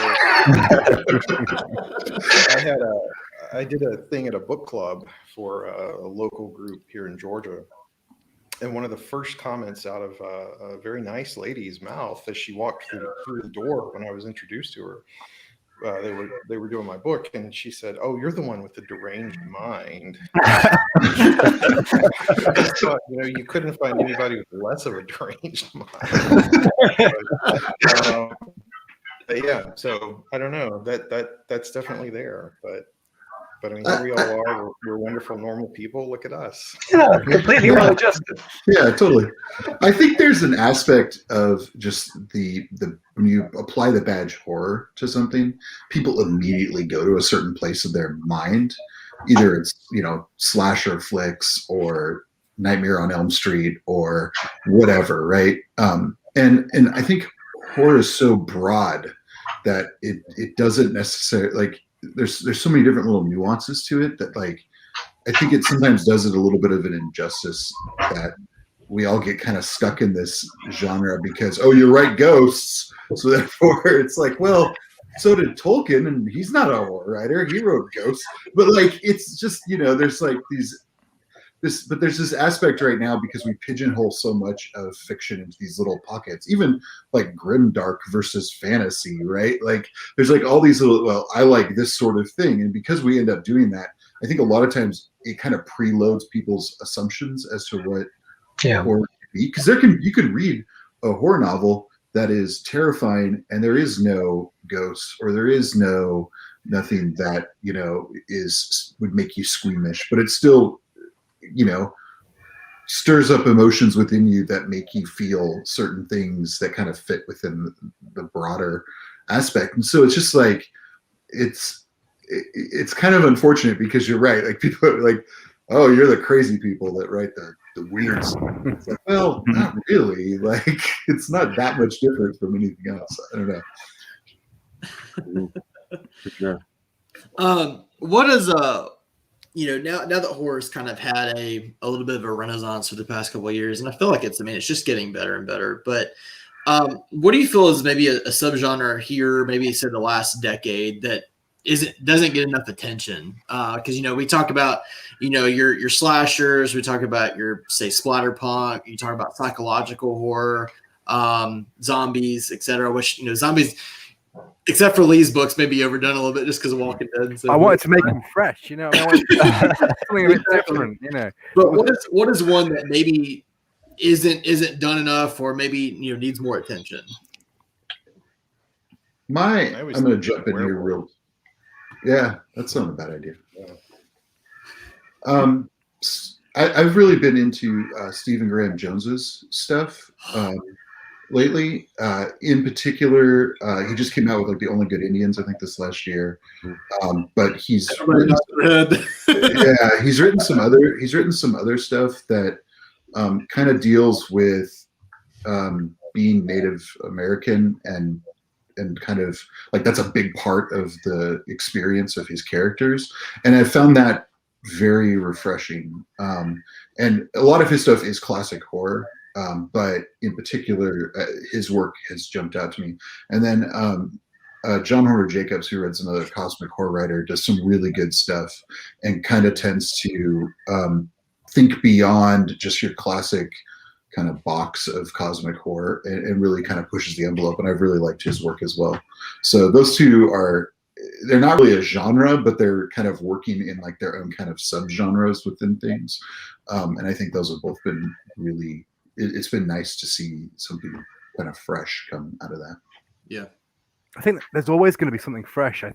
I did a thing at a book club for a local group here in Georgia. And one of the first comments out of a very nice lady's mouth as she walked through the door when I was introduced to her, they were doing my book, and she said, "Oh, you're the one with the deranged mind." I just thought, you couldn't find anybody with less of a deranged mind. But yeah, so I don't know. That's definitely there, but I mean, here we all are. We're wonderful, normal people. Look at us. Yeah, completely well-adjusted. Yeah, totally. I think there's an aspect of just the when you apply the badge horror to something, people immediately go to a certain place of their mind. Either it's slasher flicks or Nightmare on Elm Street or whatever, right? And I think horror is so broad that it doesn't necessarily there's so many different little nuances to it that I think it sometimes does it a little bit of an injustice that we all get kind of stuck in this genre because, oh, you write ghosts, so therefore it's like, well, so did Tolkien, and he's not a horror writer, he wrote ghosts. But it's just, there's there's this aspect right now because we pigeonhole so much of fiction into these little pockets, even grimdark versus fantasy, right? There's all these little, well, I like this sort of thing. And because we end up doing that, I think a lot of times it kind of preloads people's assumptions as to what horror can be. Because you could read a horror novel that is terrifying and there is no ghosts or there is nothing that, would make you squeamish, but it's still, stirs up emotions within you that make you feel certain things that kind of fit within the broader aspect. And so it's just it's kind of unfortunate because you're right. People are oh, you're the crazy people that write the weird stuff. It's well, not really. It's not that much different from anything else. I don't know. For sure. What is now that horror's kind of had a little bit of a renaissance for the past couple of years, and I feel like it's just getting better and better. But what do you feel is maybe a subgenre here, maybe say the last decade, that doesn't get enough attention? Because we talk about your slashers, we talk about your say splatterpunk, you talk about psychological horror, zombies, etc. Which zombies, except for Lee's books, maybe overdone a little bit just because of Walking Dead. So I wanted to make them fresh, I wanted something a bit different, But what is one that maybe isn't done enough, or maybe needs more attention? I'm going to jump in here real. Yeah, that's not a bad idea. I've really been into Stephen Graham Jones's stuff lately. In particular, he just came out with The Only Good Indians, I think, this last year. But he's written some other stuff that kind of deals with being Native American and kind of that's a big part of the experience of his characters. And I found that very refreshing. And a lot of his stuff is classic horror. but in particular, his work has jumped out to me. And then John Horner Jacobs, who reads another cosmic horror writer, does some really good stuff and kind of tends to think beyond just your classic kind of box of cosmic horror and really kind of pushes the envelope. And I've really liked his work as well. So those two they're not really a genre, but they're kind of working in like their own kind of subgenres within things. And I think those have both been really, it's been nice to see something kind of fresh come out of that. Yeah. I think there's always going to be something fresh. I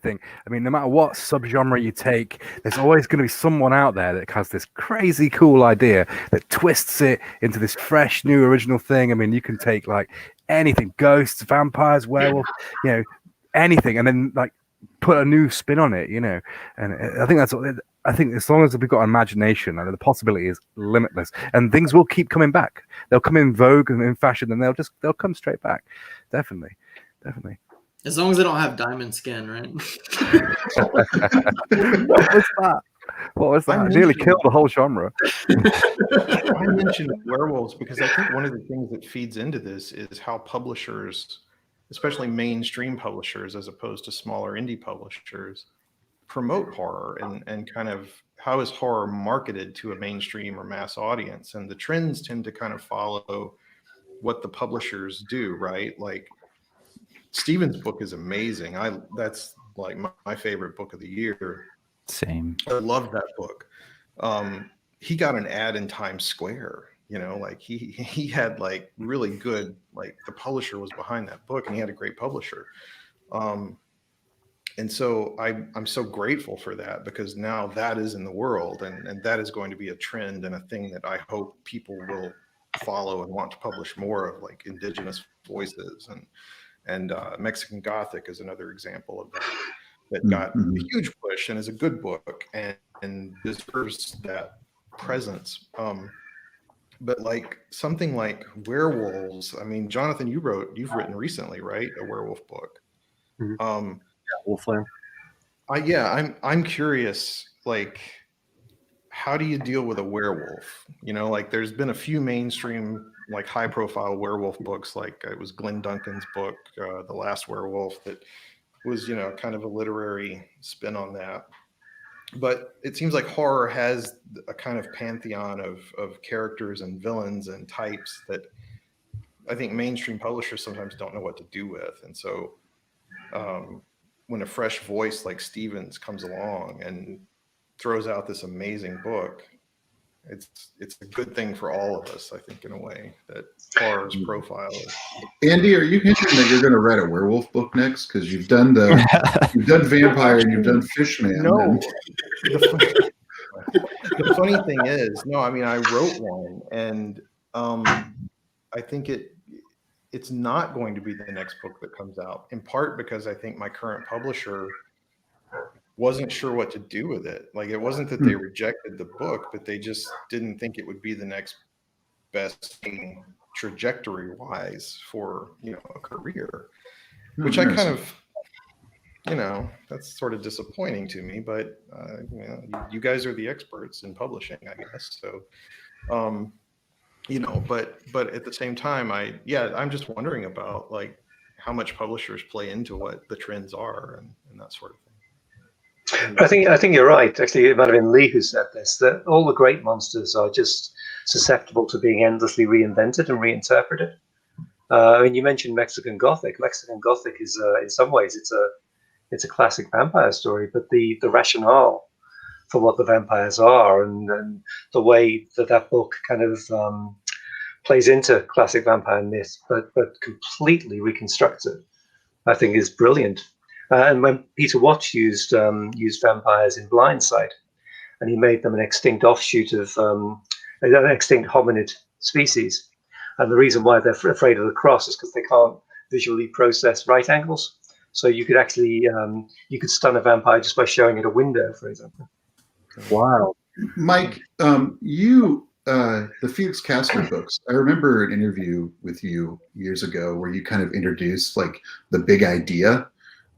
mean, no matter what subgenre you take, there's always going to be someone out there that has this crazy cool idea that twists it into this fresh, new, original thing. I mean, you can take like anything, ghosts, vampires, werewolves, anything, and then like put a new spin on it, And I think I think as long as we've got imagination, the possibility is limitless, and things will keep coming back. They'll come in vogue and in fashion, and they'll come straight back. Definitely. As long as they don't have diamond skin, right? What was that? I nearly killed the whole genre. I mentioned werewolves because I think one of the things that feeds into this is how publishers, especially mainstream publishers as opposed to smaller indie publishers, promote horror and kind of how is horror marketed to a mainstream or mass audience. And the trends tend to kind of follow what the publishers do, right? Like Stephen's book is amazing. That's like my favorite book of the year. Same. I love that book. He got an ad in Times Square, like he had like really good, like the publisher was behind that book and he had a great publisher. And so I'm so grateful for that because now that is in the world and that is going to be a trend and a thing that I hope people will follow and want to publish more of, like indigenous voices and Mexican Gothic is another example of that got a huge push and is a good book and deserves that presence. But like something like werewolves, I mean, Jonathan, you've written recently, right? A werewolf book. Wolfland. I'm curious, like, how do you deal with a werewolf? Like there's been a few mainstream, like high profile werewolf books, like it was Glenn Duncan's book, The Last Werewolf, that was, kind of a literary spin on that. But it seems like horror has a kind of pantheon of characters and villains and types that I think mainstream publishers sometimes don't know what to do with. And so when a fresh voice like Stevens comes along and throws out this amazing book, it's a good thing for all of us, I think, in a way, that horror's profile is. Andy, are you hinting that you're going to write a werewolf book next? Because you've done vampire and you've done Fishman. No. The funny thing is, no, I mean, I wrote one, and I think it's not going to be the next book that comes out, in part because I think my current publisher wasn't sure what to do with it. Like, it wasn't that they rejected the book, but they just didn't think it would be the next best thing trajectory wise for, a career, which I kind of, that's sort of disappointing to me, but you guys are the experts in publishing, I guess. So, but at the same time, I'm just wondering about like how much publishers play into what the trends are and that sort of thing. I think you're right. Actually, it might have been Lee who said this, that all the great monsters are just susceptible to being endlessly reinvented and reinterpreted. I mean, you mentioned Mexican Gothic. Mexican Gothic is, in some ways, it's a classic vampire story, but the rationale for what the vampires are and the way that book kind of plays into classic vampire myth, but completely reconstructs it, I think is brilliant. And when Peter Watts used vampires in Blindside, and he made them an extinct offshoot of an extinct hominid species, and the reason why they're afraid of the cross is because they can't visually process right angles. So you could actually you could stun a vampire just by showing it a window, for example. Wow, Mike, the Felix Casper books. I remember an interview with you years ago where you kind of introduced like the big idea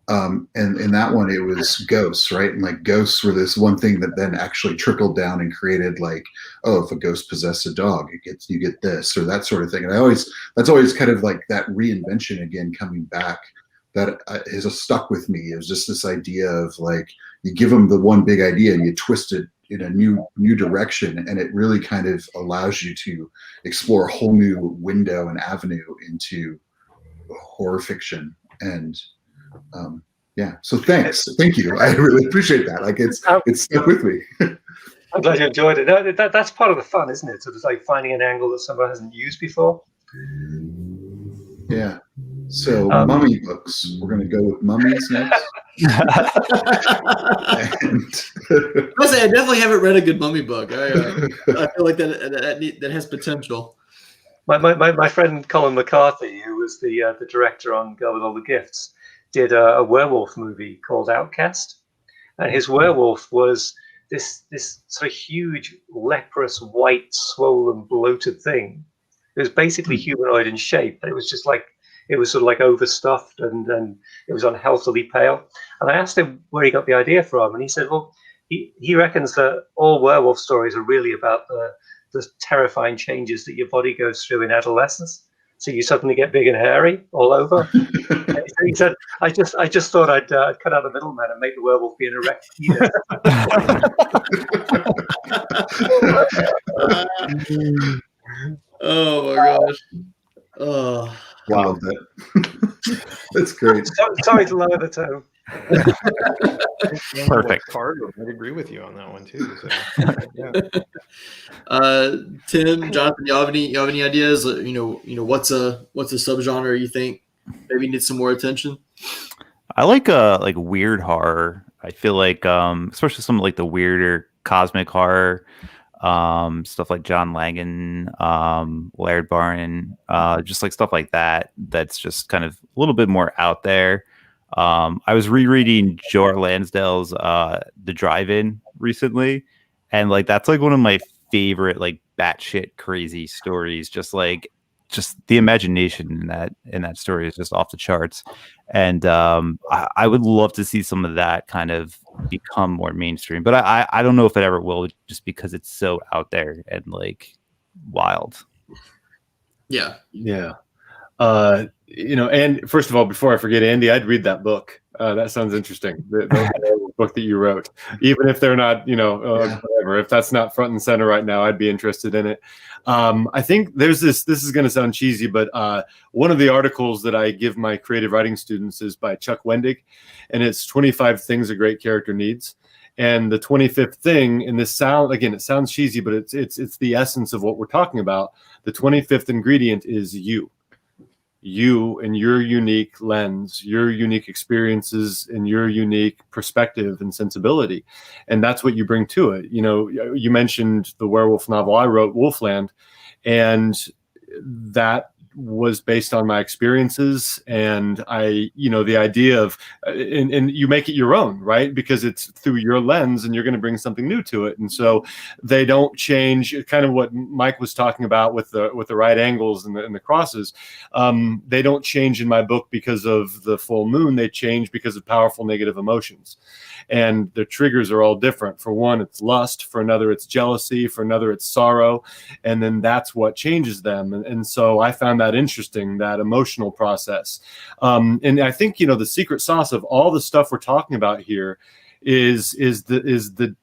And in that one, it was ghosts, right? And like ghosts were this one thing that then actually trickled down and created like, oh, if a ghost possessed a dog, you get this or that sort of thing. And that's always kind of like that reinvention again coming back that has stuck with me. It was just this idea of like you give them the one big idea and you twist it in a new direction, and it really kind of allows you to explore a whole new window and avenue into horror fiction. And so thank you. I really appreciate that. Like it's stuck with me. I'm glad you enjoyed it. No, that's part of the fun, isn't it? Sort of like finding an angle that someone hasn't used before. Yeah. So mummy books. We're gonna go with mummies next. I definitely haven't read a good mummy book. I feel like that has potential. My friend Colin McCarthy, who was the director on Girl with All the Gifts, did a werewolf movie called Outcast, and his werewolf was this sort of huge, leprous, white, swollen, bloated thing. It was basically humanoid in shape, but it was just like it was sort of like overstuffed and it was unhealthily pale. And I asked him where he got the idea from, and he said, well, he reckons that all werewolf stories are really about the terrifying changes that your body goes through in adolescence. So you suddenly get big and hairy all over. He said, "I just thought I'd cut out the middleman and make the werewolf be an erect penis." Oh my gosh! Oh, wow, that's great. Sorry to lower the tone. Perfect. Carter, I'd agree with you on that one too. So, yeah. Tim, Jonathan, you have any ideas? What's a subgenre you think maybe needs some more attention? I like weird horror. I feel like especially some like the weirder cosmic horror, stuff like John Langan, Laird Barron, just like stuff like that. That's just kind of a little bit more out there. I was rereading Joe R. Lansdale's The Drive-In recently, and like that's like one of my favorite like batshit crazy stories. Just the imagination in that story is just off the charts, and I would love to see some of that kind of become more mainstream. But I don't know if it ever will, just because it's so out there and like wild. Yeah. And first of all, before I forget, Andy, I'd read that book. That sounds interesting. The book that you wrote, even if they're not, whatever. If that's not front and center right now, I'd be interested in it. I think there's this is going to sound cheesy, but one of the articles that I give my creative writing students is by Chuck Wendig, and it's 25 things a great character needs. And the 25th thing, and it sounds cheesy, but it's the essence of what we're talking about. The 25th ingredient is you and your unique lens, your unique experiences, and your unique perspective and sensibility. And that's what you bring to it. You mentioned the werewolf novel I wrote, Wolfland, and that was based on my experiences. And the idea of, and you make it your own, right? Because it's through your lens and you're going to bring something new to it. And so they don't change, kind of what Mike was talking about with the right angles and the crosses. They don't change in my book because of the full moon. They change because of powerful negative emotions. And the triggers are all different. For one, it's lust. For another, it's jealousy. For another, it's sorrow. And then that's what changes them. And so I found that interesting, that emotional process. And I think, the secret sauce of all the stuff we're talking about here is the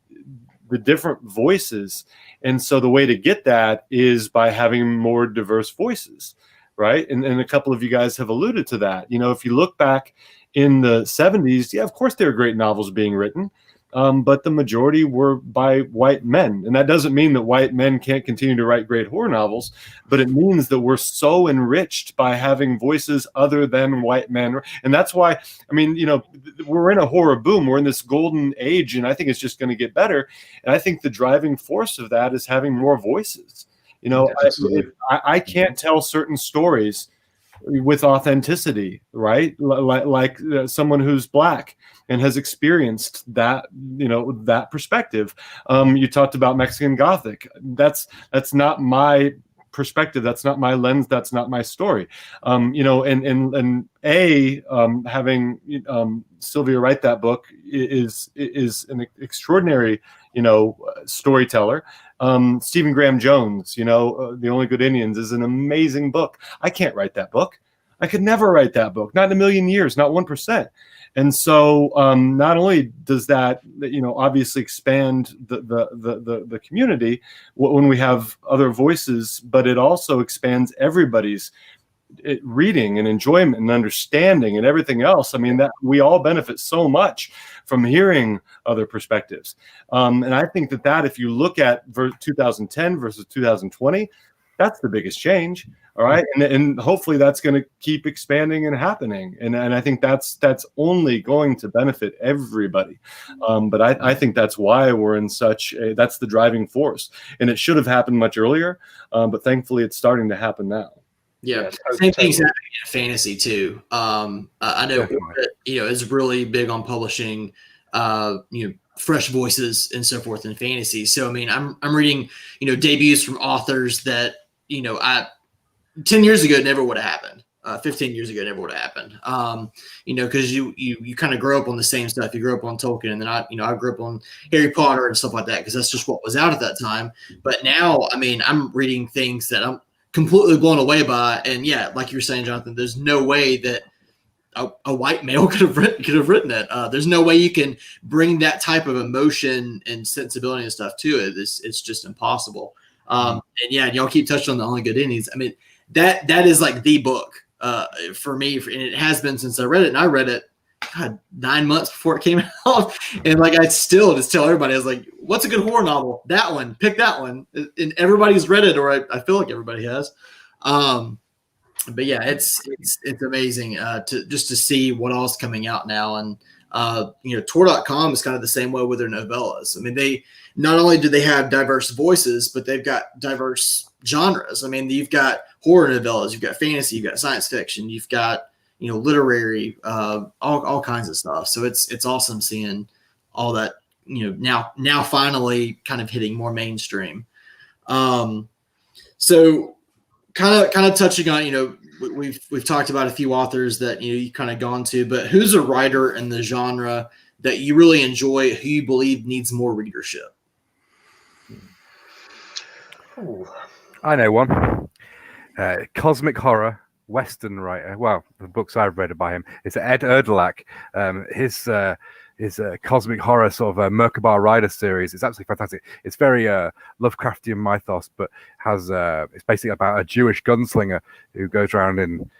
different voices. And so the way to get that is by having more diverse voices, right? And a couple of you guys have alluded to that. If you look back in the 70s, yeah, of course there are great novels being written, but the majority were by white men. And that doesn't mean that white men can't continue to write great horror novels, but it means that we're so enriched by having voices other than white men. And that's why, we're in a horror boom. We're in this golden age, and I think it's just going to get better. And I think the driving force of that is having more voices. I can't tell certain stories with authenticity, right? Like someone who's Black and has experienced that, that perspective. You talked about Mexican Gothic. That's not my perspective. That's not my lens. That's not my story. Having Sylvia write that book is an extraordinary, storyteller. Stephen Graham Jones, The Only Good Indians is an amazing book. I can't write that book. I could never write that book, not in a million years, not 1%. And so not only does that, obviously expand the community when we have other voices, but it also expands everybody's reading and enjoyment and understanding and everything else. I mean, that we all benefit so much from hearing other perspectives. And I think that if you look at 2010 versus 2020, that's the biggest change. All right. And hopefully that's going to keep expanding and happening. And I think that's only going to benefit everybody. But I think that's why we're in that's the driving force. And it should have happened much earlier. But thankfully it's starting to happen now. Yeah. Same thing's happening in fantasy too. I know, is really big on publishing, fresh voices and so forth in fantasy. So, I mean, I'm reading, debuts from authors that, 10 years ago, never would have happened. 15 years ago, never would have happened. Because you kind of grow up on the same stuff. You grew up on Tolkien, and then I grew up on Harry Potter and stuff like that because that's just what was out at that time. But now, I mean, I'm reading things that I'm completely blown away by, and yeah, like you were saying, Jonathan, there's no way that a white male could have written it. There's no way you can bring that type of emotion and sensibility and stuff to it. It's just impossible. And yeah, y'all keep touching on The Only Good Indians. I mean, that is like the book for me, and it has been since I read it. And I read it 9 months before it came out, and like I still just tell everybody, I was like, "What's a good horror novel? That one. Pick that one." And everybody's read it, or I feel like everybody has. But yeah, it's amazing to see what all's coming out now, and Tor.com is kind of the same way with their novellas. I mean, they not only do they have diverse voices, but they've got diverse genres. I mean, you've got horror novellas, you've got fantasy, you've got science fiction, you've got literary, all kinds of stuff. So it's awesome seeing all that now finally kind of hitting more mainstream. So kind of touching on we've talked about a few authors that you kind of gone to, but who's a writer in the genre that you really enjoy, who you believe needs more readership? Ooh. I know one. Cosmic horror Western writer. Well, the books I've read by him. It's Ed Erdlach. His cosmic horror sort of Merkabah Rider series. It's absolutely fantastic. It's very Lovecraftian mythos, but has it's basically about a Jewish gunslinger who goes around and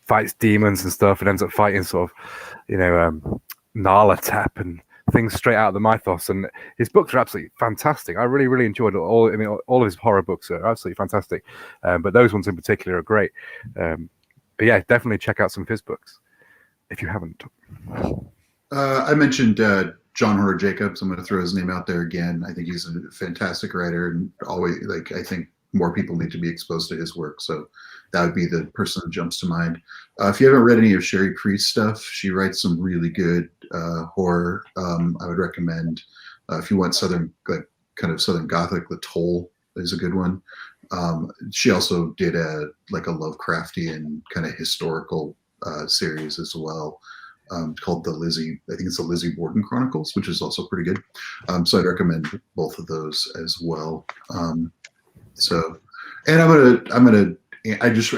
fights demons and stuff, and ends up fighting sort of Nyarlathotep and things straight out of the mythos. And his books are absolutely fantastic. I really, really enjoyed it. All of his horror books are absolutely fantastic, but those ones in particular are great. But yeah, definitely check out some of his books if you haven't. I mentioned John Horner Jacobs. I'm going to throw his name out there again. I think he's a fantastic writer, and always I think more people need to be exposed to his work. So that would be the person that jumps to mind. If you haven't read any of Sherry Priest's stuff, she writes some really good horror. I would recommend if you want Southern Gothic, The Toll is a good one. She also did a Lovecraftian kind of historical series as well. Called the Lizzie Borden Chronicles, which is also pretty good. So I'd recommend both of those as well. I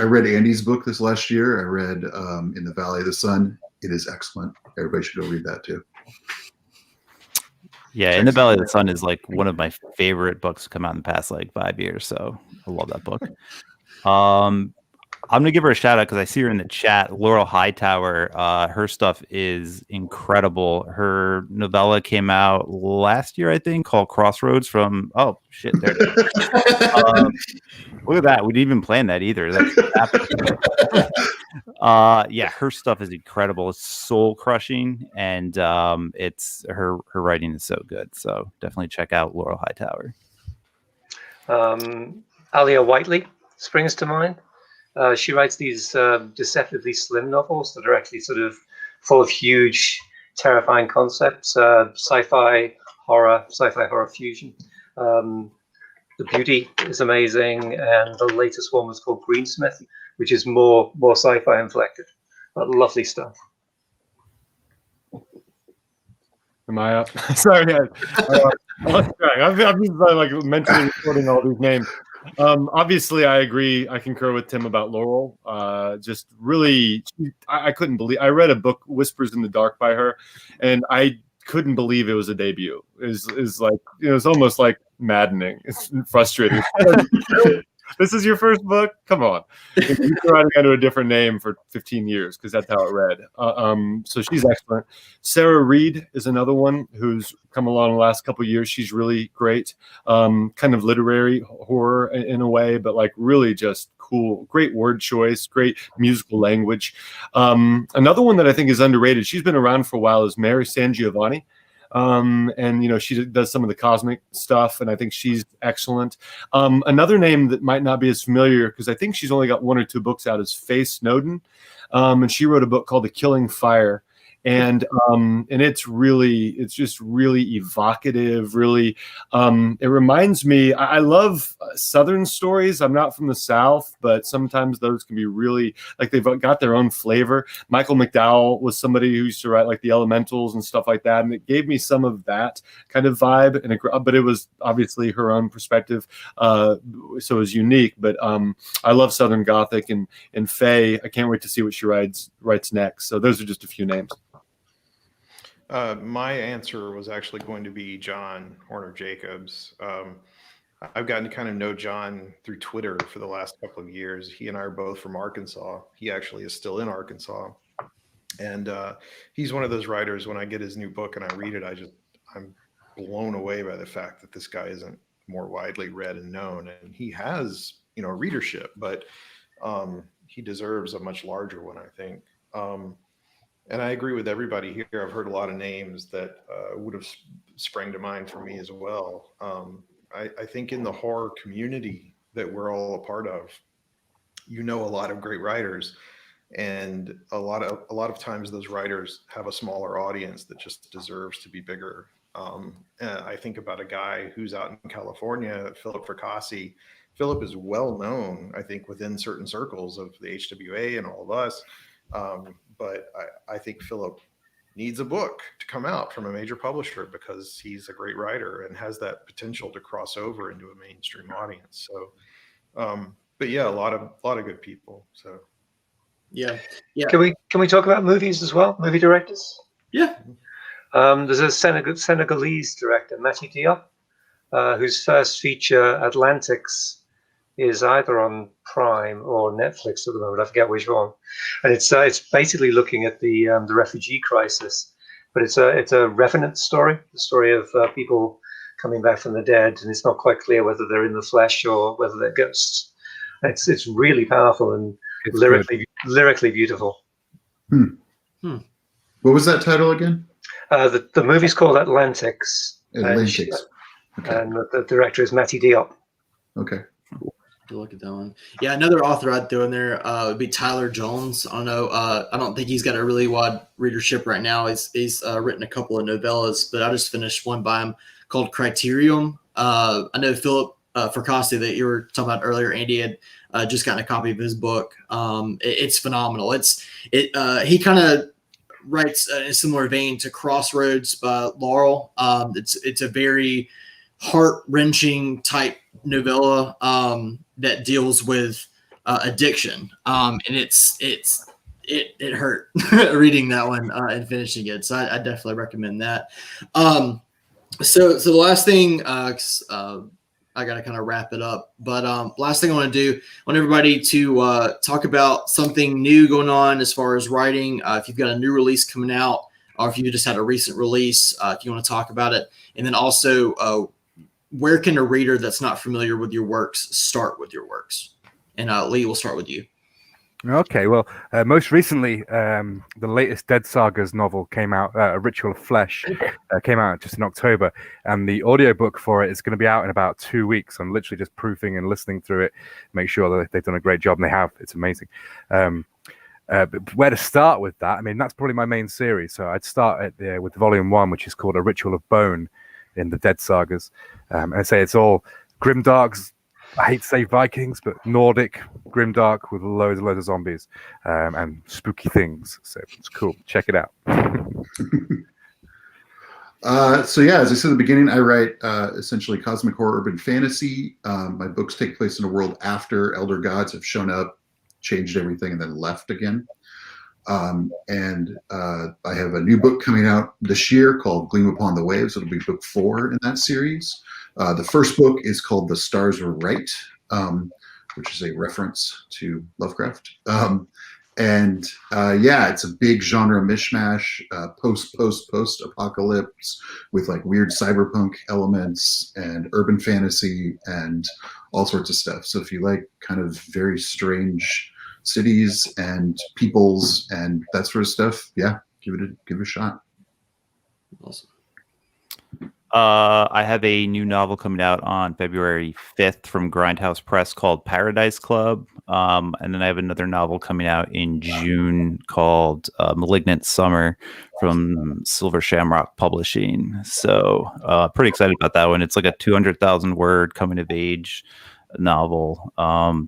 read Andy's book this last year. I read In the Valley of the Sun. It is excellent. Everybody should go read that too. Yeah, In the Valley of the Sun is like one of my favorite books to come out in the past 5 years. So I love that book. I'm going to give her a shout out because I see her in the chat. Laurel Hightower, her stuff is incredible. Her novella came out last year, I think, called Crossroads from, oh, shit, there it is. Look at that. We didn't even plan that either. Yeah, her stuff is incredible. It's soul crushing, and it's her writing is so good. So definitely check out Laurel Hightower. Alia Whiteley springs to mind. She writes these deceptively slim novels that are actually sort of full of huge, terrifying concepts, sci-fi horror fusion. The beauty is amazing, and the latest one was called Greensmith, which is more sci-fi inflected, but lovely stuff. Am I up? Sorry, I lost track. I've just like mentally recording all these names. Obviously, I agree. I concur with Tim about Laurel. Just really, I couldn't believe. I read a book, Whispers in the Dark, by her, and I couldn't believe it was a debut. Is like, it was almost like maddening. It's frustrating. This is your first book? Come on. You're writing under a different name for 15 years because that's how it read. So she's excellent. Sarah Reed is another one who's come along the last couple of years. She's really great. Kind of literary horror in a way, but like really just cool. Great word choice, great musical language. Another one that I think is underrated, she's been around for a while, is Mary Sangiovanni. And, you know, she does some of the cosmic stuff, and I think she's excellent. Another name that might not be as familiar, because I think she's only got 1 or 2 books out, is Faye Snowden. And she wrote a book called The Killing Fire. And it's just really evocative, really. It reminds me, I love Southern stories. I'm not from the South, but sometimes those can be really, like, they've got their own flavor. Michael McDowell was somebody who used to write like The Elementals and stuff like that. And it gave me some of that kind of vibe, but it was obviously her own perspective. So it was unique, but I love Southern Gothic, and Faye, I can't wait to see what she writes next. So those are just a few names. My answer was actually going to be John Horner Jacobs. I've gotten to kind of know John through Twitter for the last couple of years. He and I are both from Arkansas. He actually is still in Arkansas. And he's one of those writers, when I get his new book and I read it, I'm blown away by the fact that this guy isn't more widely read and known. And he has, you know, readership, but he deserves a much larger one, I think. And I agree with everybody here. I've heard a lot of names that would have sprang to mind for me as well. I think in the horror community that we're all a part of, you know, a lot of great writers, and a lot of times those writers have a smaller audience that just deserves to be bigger. And I think about a guy who's out in California, Philip Fracassi. Philip is well known, I think, within certain circles of the HWA and all of us. But I think Philip needs a book to come out from a major publisher because he's a great writer and has that potential to cross over into a mainstream audience. So, but yeah, a lot of good people. So, yeah. Can we talk about movies as well? Movie directors? Yeah. There's a Senegalese director, Mati Diop, whose first feature, Atlantics, is either on Prime or Netflix at the moment. I forget which one. And it's basically looking at the refugee crisis, but it's a revenant story, the story of people coming back from the dead, and it's not quite clear whether they're in the flesh or whether they're ghosts. It's really powerful and lyrically beautiful. What was that title again? The movie's called Atlantics. Atlantics. Okay. And the director is Mati Diop. Okay. Look at that one. Yeah, another author I'd throw in there would be Tyler Jones. I don't know. I don't think he's got a really wide readership right now. He's written a couple of novellas, but I just finished one by him called Criterium. I know Philip Fracassi that you were talking about earlier, Andy, had just gotten a copy of his book. It's phenomenal. He kind of writes in a similar vein to Crossroads by Laurel. It's a very heart-wrenching type novella that deals with addiction, and it hurt reading that one and finishing it. So I definitely recommend that. So the last thing, I got to kind of wrap it up, but last thing I want to do, I want everybody to talk about something new going on as far as writing. If you've got a new release coming out, or if you just had a recent release, if you want to talk about it, and then also where can a reader that's not familiar with your works start with your works? And Lee, we'll start with you. Okay, well, most recently, the latest Dead Sagas novel came out, A Ritual of Flesh, came out just in October, and the audiobook for it is going to be out in about 2 weeks. I'm literally just proofing and listening through it, make sure that they've done a great job, and they have. It's amazing. But where to start with that? I mean, that's probably my main series, so I'd start with Volume 1, which is called A Ritual of Bone in the Dead Sagas. And I say it's all grimdarks. I hate to say Vikings, but Nordic grimdark with loads of zombies and spooky things. So it's cool. Check it out. So yeah, as I said at the beginning, I write essentially cosmic horror urban fantasy. My books take place in a world after elder gods have shown up, changed everything, and then left again. And I have a new book coming out this year called Gleam Upon the Waves. It'll be book 4 in that series. The first book is called The Stars Were Right, which is a reference to Lovecraft. And yeah, it's a big genre mishmash, post-apocalypse with like weird cyberpunk elements and urban fantasy and all sorts of stuff. So if you like kind of very strange cities and peoples and that sort of stuff, yeah, give it a shot. Awesome. I have a new novel coming out on February 5th from Grindhouse Press called Paradise Club. And then I have another novel coming out in June called Malignant Summer from Silver Shamrock Publishing. So pretty excited about that one. It's like a 200,000 word coming of age novel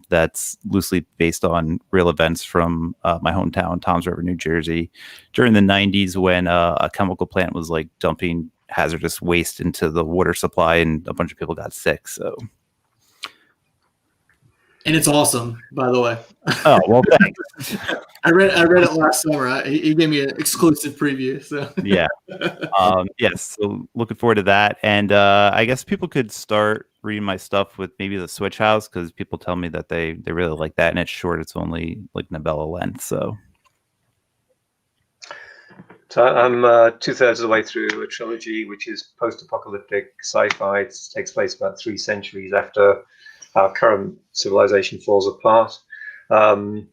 that's loosely based on real events from my hometown, Toms River, New Jersey, during the 90s when a chemical plant was like dumping hazardous waste into the water supply and a bunch of people got sick. So, and it's awesome, by the way. Oh well, thanks. I read it last summer. He gave me an exclusive preview. So yeah, yes. So looking forward to that, and I guess people could start reading my stuff with maybe the Switch House because people tell me that they really like that, and it's short. It's only like novella length, so. So I'm 2/3 of the way through a trilogy, which is post-apocalyptic sci-fi. It takes place about 3 centuries after our current civilization falls apart. In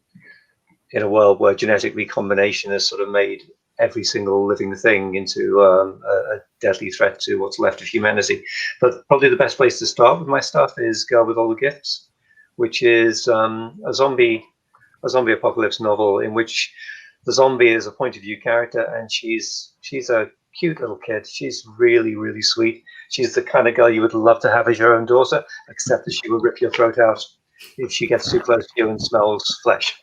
a world where genetic recombination has sort of made every single living thing into a deadly threat to what's left of humanity. But probably the best place to start with my stuff is Girl with All the Gifts, which is a zombie apocalypse novel in which the zombie is a point of view character, and she's a cute little kid. She's really, really sweet. She's the kind of girl you would love to have as your own daughter, except that she will rip your throat out if she gets too close to you and smells flesh.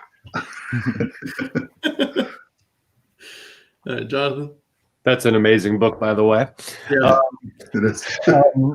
Jonathan? That's an amazing book, by the way. Yeah. It is.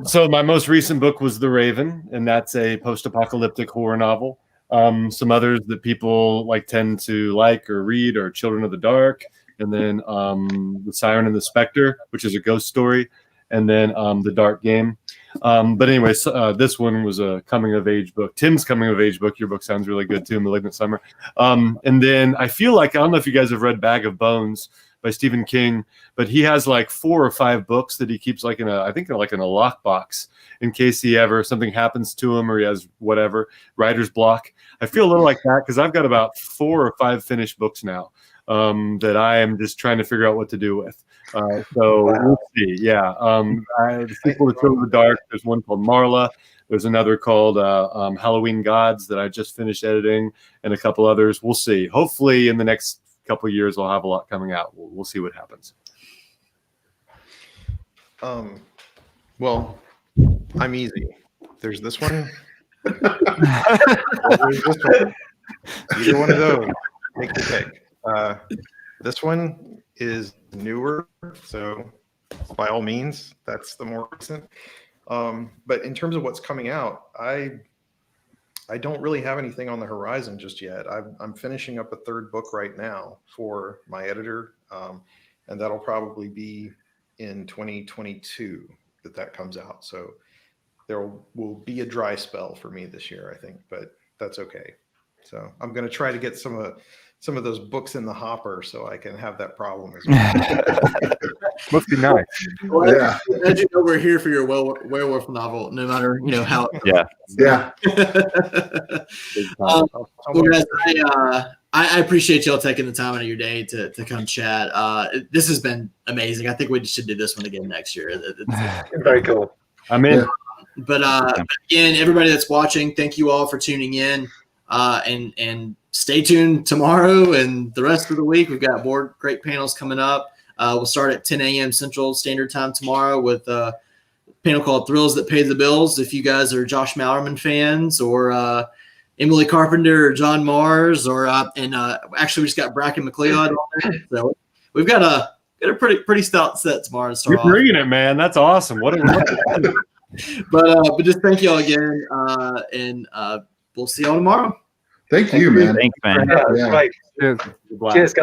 So my most recent book was The Raven, and that's a post-apocalyptic horror novel. Some others that people tend to like or read are Children of the Dark, and then The Siren and the Spectre, which is a ghost story, and then The Dark Game. But anyways, this one was a coming-of-age book. Tim's coming-of-age book. Your book sounds really good, too, Malignant Summer. And then I feel like, I don't know if you guys have read Bag of Bones by Stephen King, but he has 4 or 5 books that he keeps in a lockbox in case something happens to him or he has whatever, writer's block. I feel a little like that because I've got about 4 or 5 finished books now that I am just trying to figure out what to do with. So we'll see. Yeah. The sequel to Children of the Dark, there's one called Marla. There's another called Halloween Gods that I just finished editing, and a couple others. We'll see. Hopefully in the next couple of years, I'll have a lot coming out. We'll see what happens. Well, I'm easy. There's this one. There's this one. Either one of those. Take the pick. This one is newer, so by all means, that's the more recent. But in terms of what's coming out, I don't really have anything on the horizon just yet. I'm finishing up a 3rd book right now for my editor, and that'll probably be in 2022 that comes out. So there will be a dry spell for me this year, I think, but that's okay. So I'm going to try to get some of those books in the hopper so I can have that problem as well. Must be nice. Well, yeah. As you know, we're here for your werewolf novel, no matter how. Yeah. Yeah. Well, guys, I appreciate y'all taking the time out of your day to come chat. This has been amazing. I think we should do this one again next year. Very cool. I'm in. Yeah. But again, everybody that's watching, thank you all for tuning in. And stay tuned tomorrow and the rest of the week. We've got more great panels coming up. We'll start at 10 a.m. Central Standard Time tomorrow with panel called Thrills That Pay the Bills. If you guys are Josh Mallerman fans or Emily Carpenter or John Mars or actually we just got Bracken McLeod on there. So we've got a pretty stout set tomorrow to start You're bringing it, man. That's awesome. What a but just thank you all again, and we'll see y'all tomorrow. Thank you, man. Thanks, man. Yeah, that's right. Cheers. Cheers, guys.